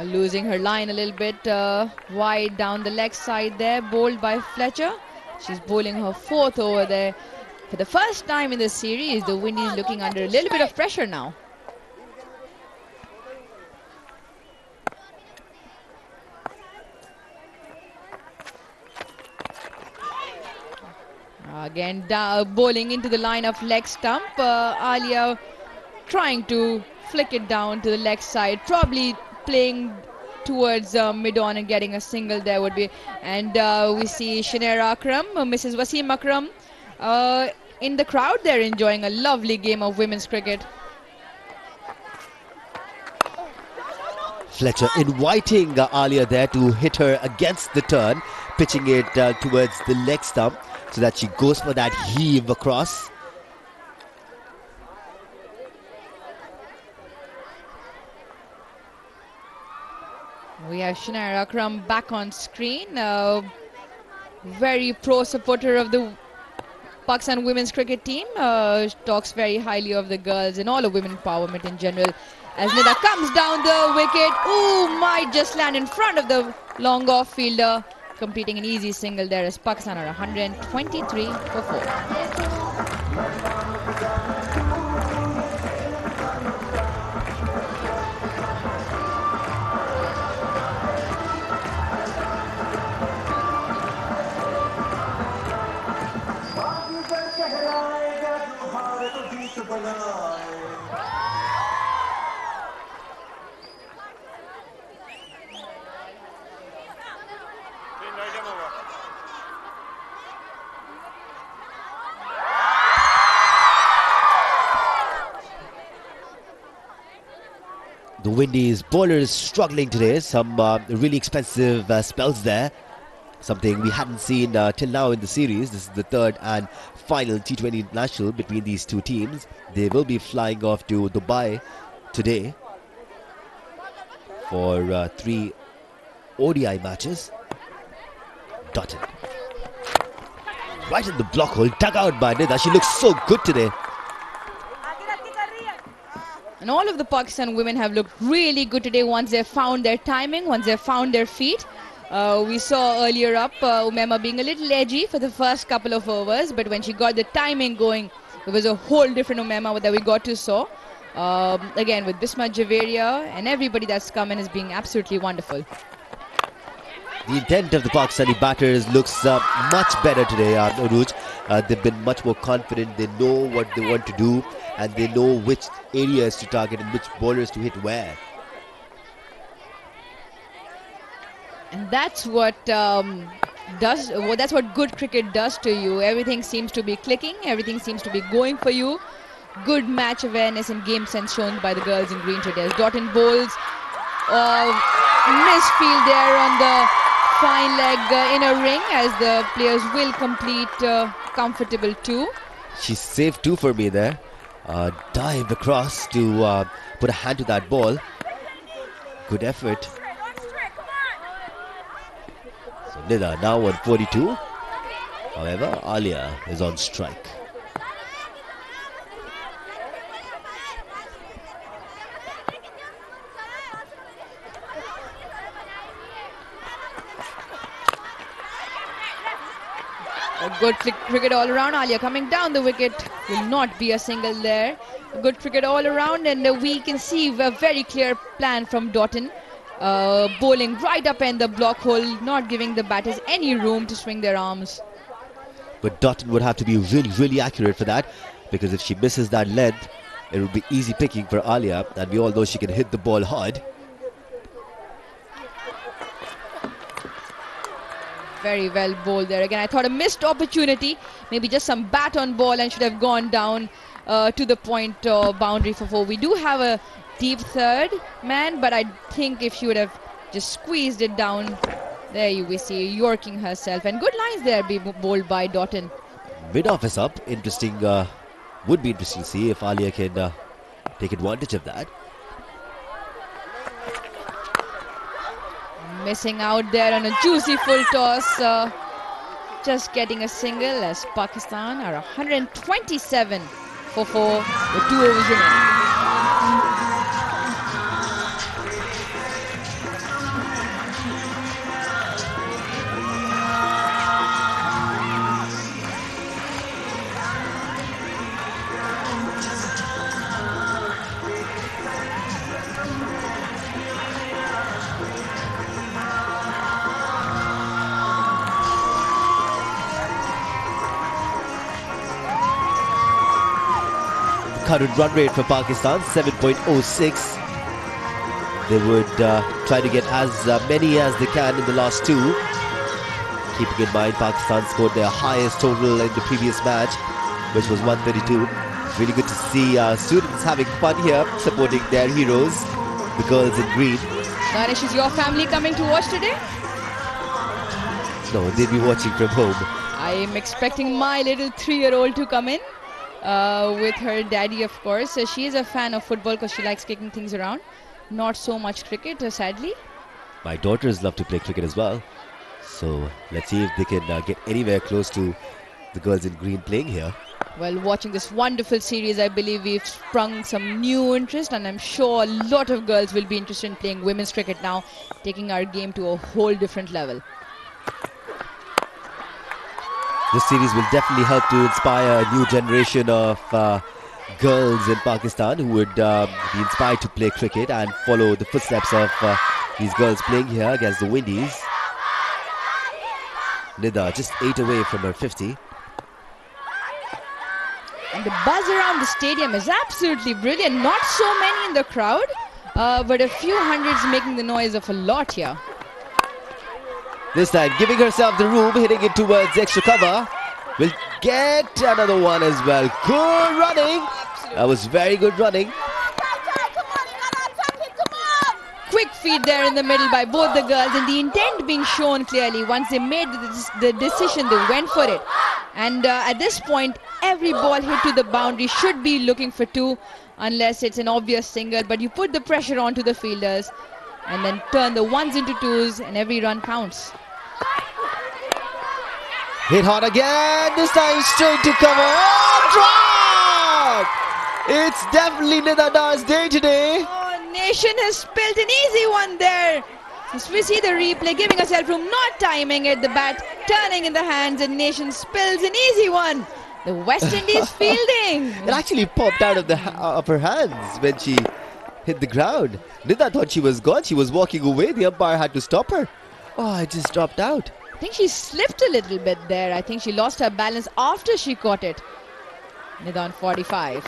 Losing her line a little bit wide down the leg side there, bowled by Fletcher. She's bowling her 4th over there. For the first time in this series, the Windies looking under a little bit of pressure now. Again, bowling into the line of leg stump. Alia trying to flick it down to the leg side, probably playing towards mid-on and getting a single there would be. And we see Shanera Akram, Mrs. Wasim Akram in the crowd there enjoying a lovely game of women's cricket. Fletcher inviting Alia there to hit her against the turn, pitching it towards the leg stump so that she goes for that heave across. We have Shanara Akram back on screen. Very pro supporter of the Pakistan women's cricket team. Talks very highly of the girls and all of women empowerment in general. As Nida comes down the wicket. Ooh, might just land in front of the long off fielder. Completing an easy single there as Pakistan are 123 for 4. The Windies bowlers struggling today. Some really expensive spells there. Something we hadn't seen till now in the series. This is the third and final T20 international between these two teams. They will be flying off to Dubai today for 3 ODI matches. Dotted. Right in the block hole, dug out by Nida. She looks so good today. And all of the Pakistan women have looked really good today once they've found their timing, once they've found their feet. We saw earlier up Umema being a little edgy for the first couple of overs, but when she got the timing going, it was a whole different Umema that we got to saw. Again, with Bisma Javeria and everybody that's come in is being absolutely wonderful. The intent of the Pakistani batters looks much better today, Aruj. They've been much more confident. They know what they want to do, and they know which areas to target and which bowlers to hit where. And that's what that's what good cricket does to you. Everything seems to be clicking. Everything seems to be going for you. Good match awareness and game sense shown by the girls in green today. As Doughton bowls, misfield there on the fine leg inner ring, as the players will complete comfortable two. She's saved two for me there. Dived across to put a hand to that ball. Good effort. So Nida now on 42. However, Alia is on strike. A good cricket all around. Alia coming down the wicket. Will not be a single there. A good cricket all around, and we can see a very clear plan from Doughton. Bowling right up in the block hole, not giving the batters any room to swing their arms. But Doughton would have to be really, really accurate for that, because if she misses that length, it would be easy picking for Alia, and we all know she can hit the ball hard. Very well bowled there. Again, I thought a missed opportunity. Maybe just some bat on ball and should have gone down to the point boundary for 4. We do have a deep third man, but I think if she would have just squeezed it down, there we see Yorking herself. And good lines there be bowled by Doughton. Mid-off is up. Interesting. Would be interesting to see if Alia can take advantage of that. Missing out there on a juicy full toss. Just getting a single as Pakistan are 127 for 4 with 2 overs remaining. Current run rate for Pakistan 7.06. They would try to get as many as they can in the last 2. Keeping in mind Pakistan scored their highest total in the previous match, which was 132. Really good to see students having fun here, supporting their heroes, the girls in green. Danish, is your family coming to watch today? No, they'll be watching from home. I am expecting my little 3-year-old to come in. With her daddy, of course. She is a fan of football because she likes kicking things around. Not so much cricket, sadly. My daughters love to play cricket as well. So let's see if they can get anywhere close to the girls in green playing here. Well, watching this wonderful series, I believe we've sprung some new interest, and I'm sure a lot of girls will be interested in playing women's cricket now, taking our game to a whole different level. This series will definitely help to inspire a new generation of girls in Pakistan who would be inspired to play cricket and follow the footsteps of these girls playing here against the Windies. Nida just 8 away from her 50. And the buzz around the stadium is absolutely brilliant. Not so many in the crowd, but a few hundreds making the noise of a lot here. This time, giving herself the room, hitting it towards extra cover. Will get another one as well. Good running. That was very good running. Quick feed there in the middle by both the girls, and the intent being shown clearly. Once they made the decision, they went for it. And at this point, every ball hit to the boundary should be looking for two, unless it's an obvious single. But you put the pressure onto the fielders and then turn the ones into twos, and every run counts. Hit hard again. This time straight to cover. Oh, drop! It's definitely Nida Dar's day today. Oh, Nation has spilled an easy one there. As we see the replay, giving herself room, not timing it, the bat turning in the hands, and Nation spills an easy one. The West Indies fielding. It actually popped out of her hands when she hit the ground. Nida thought she was gone. She was walking away. The umpire had to stop her. Oh, it just dropped out. I think she slipped a little bit there. I think she lost her balance after she caught it. Nida on 45.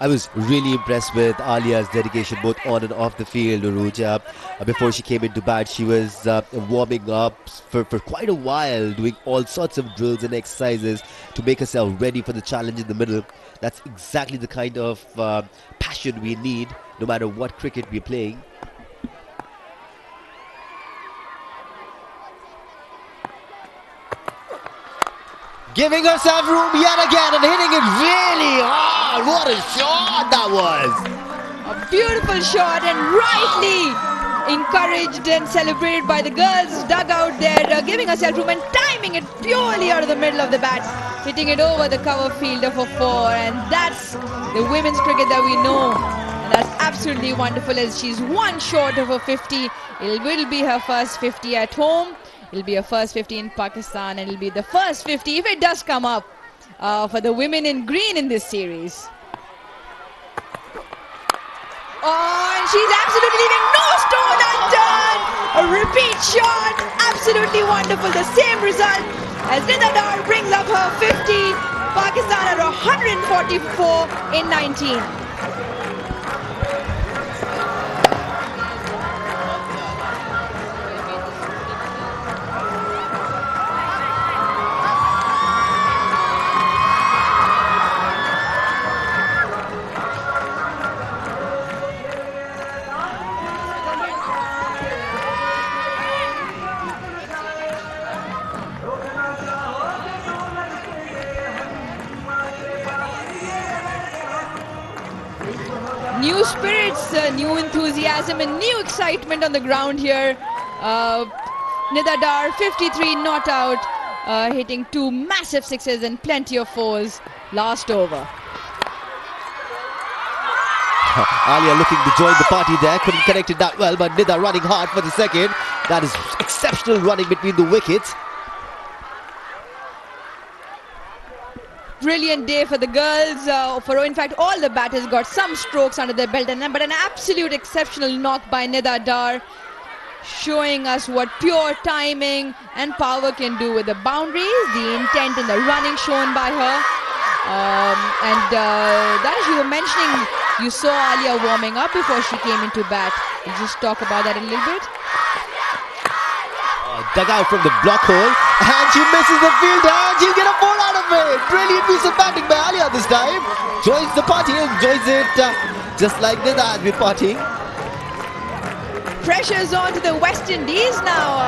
I was really impressed with Alia's dedication both on and off the field, Uruja. Before she came into bat, she was warming up for quite a while, doing all sorts of drills and exercises to make herself ready for the challenge in the middle. That's exactly the kind of passion we need, no matter what cricket we're playing. Giving herself room yet again and hitting it really hard. What a shot that was. A beautiful shot, and rightly encouraged and celebrated by the girls dugout there, giving herself room and timing it purely out of the middle of the bat, hitting it over the cover fielder for four. And that's the women's cricket that we know, and that's absolutely wonderful, as she's one short of a 50. It will be her first 50 at home. It'll be a first 50 in Pakistan, and it'll be the first 50 if it does come up for the women in green in this series. Oh, and she's absolutely leaving no stone unturned. A repeat shot, absolutely wonderful. The same result as Nida Dar brings up her 50. Pakistan at 144 in 19. New spirits, new enthusiasm and new excitement on the ground here. Nida Dar, 53 not out, hitting two massive sixes and plenty of fours last over. Alia looking to join the party there, couldn't connect it that well, but Nida running hard for the second. That is exceptional running between the wickets. Brilliant day for the girls. In fact, all the batters got some strokes under their belt, but an absolute exceptional knock by Nida Dar, showing us what pure timing and power can do with the boundaries, the intent in the running shown by her. That as you were mentioning, you saw Alia warming up before she came into bat. We'll just talk about that a little bit. Dug out from the block hole, and she misses the fielder, and she'll get a ball out of it. Brilliant piece of batting by Alia this time. Joins the party and enjoys it just like Nida has been partying. Pressure's on to the West Indies now.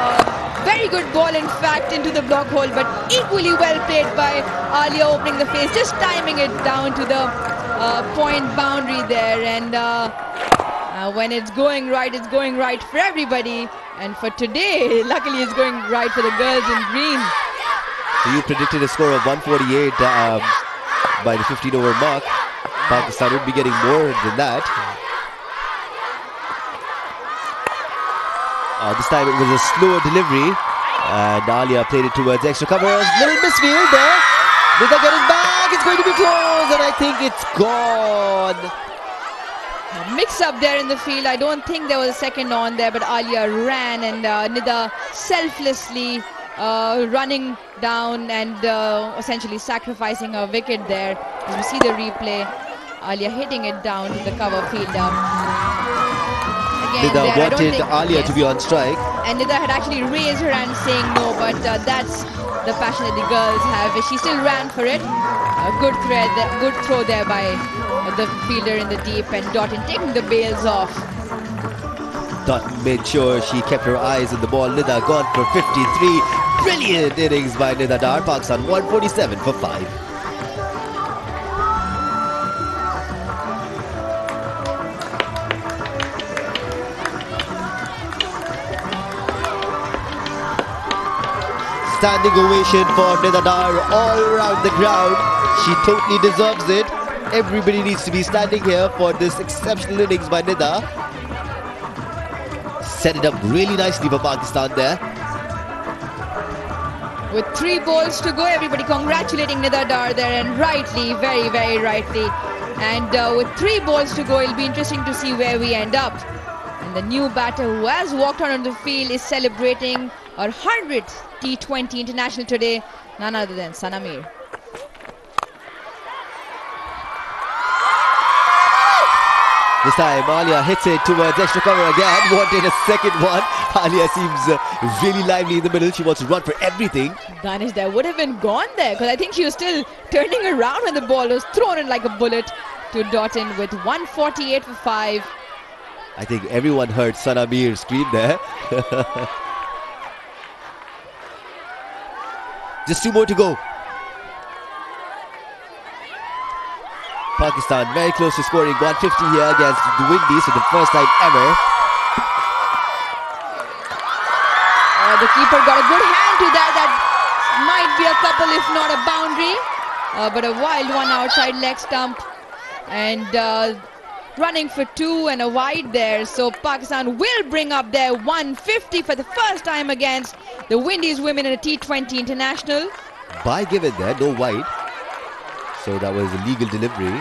Very good ball, in fact, into the block hole, but equally well played by Alia, opening the face, just timing it down to the point boundary there. And when it's going right for everybody. And for today, luckily it's going right for the girls in green. So you predicted a score of 148 by the 15 over mark. Pakistan would be getting more than that. This time it was a slower delivery, and Alia played it towards extra cover. Little misfield there. Nida getting back. It's going to be close, and I think it's gone. A mix-up there in the field. I don't think there was a second on there, but Alia ran, and Nida selflessly running down and essentially sacrificing a wicket there. As we see the replay, Alia hitting it down to the cover fielder. Again, Nida wanted Alia to be on strike. And Nida had actually raised her hand saying no, but that's the passion that the girls have. She still ran for it. A good throw there by the fielder in the deep, and Doughton taking the bails off. Doughton made sure she kept her eyes on the ball. Nida gone for 53. Brilliant innings by Nida Dar. Pakistan 147 for 5. Standing ovation for Nida Dar all around the ground. She totally deserves it. Everybody needs to be standing here for this exceptional innings by Nida. Set it up really nicely for Pakistan there. With 3 balls to go, everybody congratulating Nida Dar there, and rightly, very, very rightly. And with 3 balls to go, it'll be interesting to see where we end up. And the new batter who has walked on the field is celebrating her 100th T20 international today, none other than Sanamir. This time Alia hits it towards extra cover again. Wanted a second one. Alia seems really lively in the middle. She wants to run for everything. Danish, that would have been gone there, because I think she was still turning around when the ball was thrown in like a bullet to Doughton with 148 for 5. I think everyone heard Sanamir scream there. Just 2 more to go. Pakistan very close to scoring 150 here against the Windies for the first time ever. The keeper got a good hand to that. That might be a couple, if not a boundary. But a wild one outside leg stump. And running for 2 and a wide there. So Pakistan will bring up their 150 for the first time against the Windies women in a T20 international. Bye given there, no wide. So that was a legal delivery.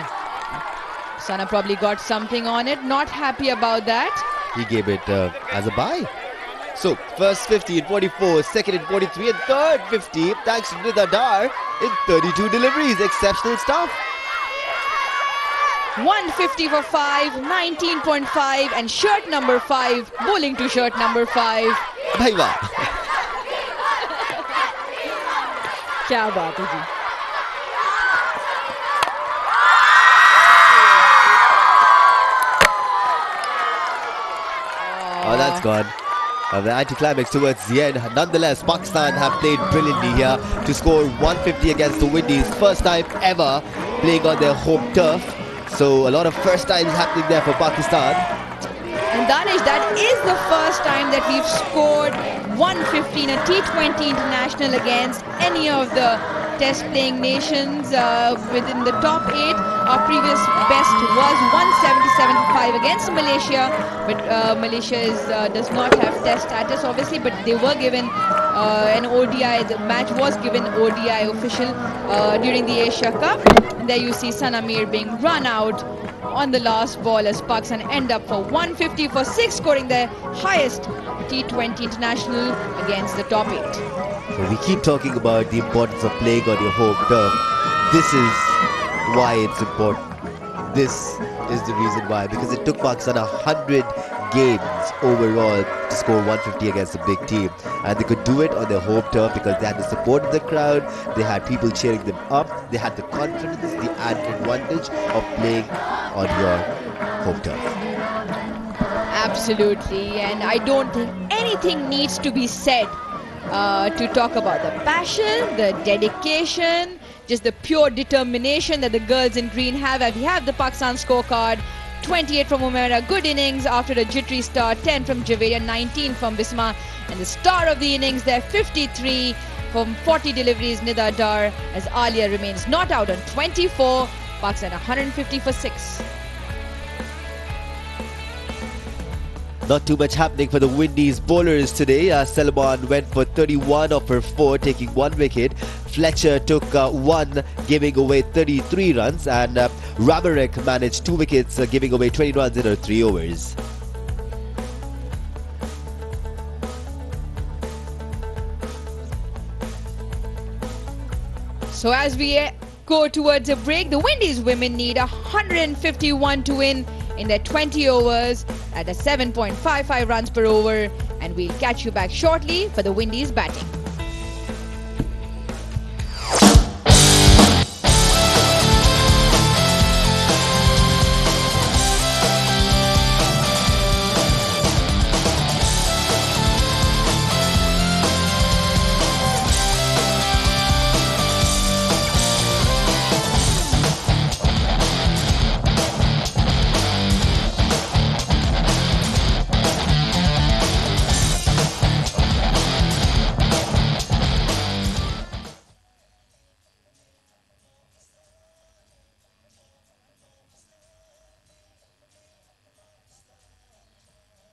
Sana probably got something on it. Not happy about that. He gave it as a bye. So first 50 in 44, second in 43, and third 50 thanks to Nida Dar in 32 deliveries. Exceptional stuff. 150 for 5, 19.5, and shirt number 5, bowling to shirt number 5. Bhai wah. Kya baat hai ji. Oh, that's gone. The anticlimax towards the end. Nonetheless, Pakistan have played brilliantly here to score 150 against the Windies. First time ever playing on their home turf. So a lot of first times happening there for Pakistan. And Danish, that is the first time that we've scored 150 in a T20 international against any of the test playing nations within the top 8. Our previous best was 177 for 5 against Malaysia, but Malaysia does not have test status obviously, but they were given an ODI. The match was given ODI official during the Asia Cup. And there you see Sanamir being run out on the last ball as Pakistan end up for 150 for 6, scoring their highest T20 international against the top 8. So we keep talking about the importance of playing on your home turf. This is why it's important. This is the reason why, because it took Pakistan 100 games overall to score 150 against a big team, and they could do it on their home turf because they had the support of the crowd, they had people cheering them up, they had the confidence, the added advantage of playing on your home turf. Absolutely, and I don't think anything needs to be said to talk about the passion, the dedication, just the pure determination that the girls in green have. We have the Pakistan scorecard. 28 from Umaira, good innings after a jittery start. 10 from Javeria, 19 from Bisma, and the star of the innings there, 53 from 40 deliveries, Nida Dar, as Alia remains not out on 24. Pakistan 150 for 6. Not too much happening for the Windies bowlers today. Selman went for 31 of her 4, taking 1 wicket. Fletcher took 1, giving away 33 runs. And Ramarek managed 2 wickets, giving away 20 runs in her 3 overs. So as we go towards a break, the Windies women need 151 to win in their 20 overs at a 7.55 runs per over, and we'll catch you back shortly for the Windies batting.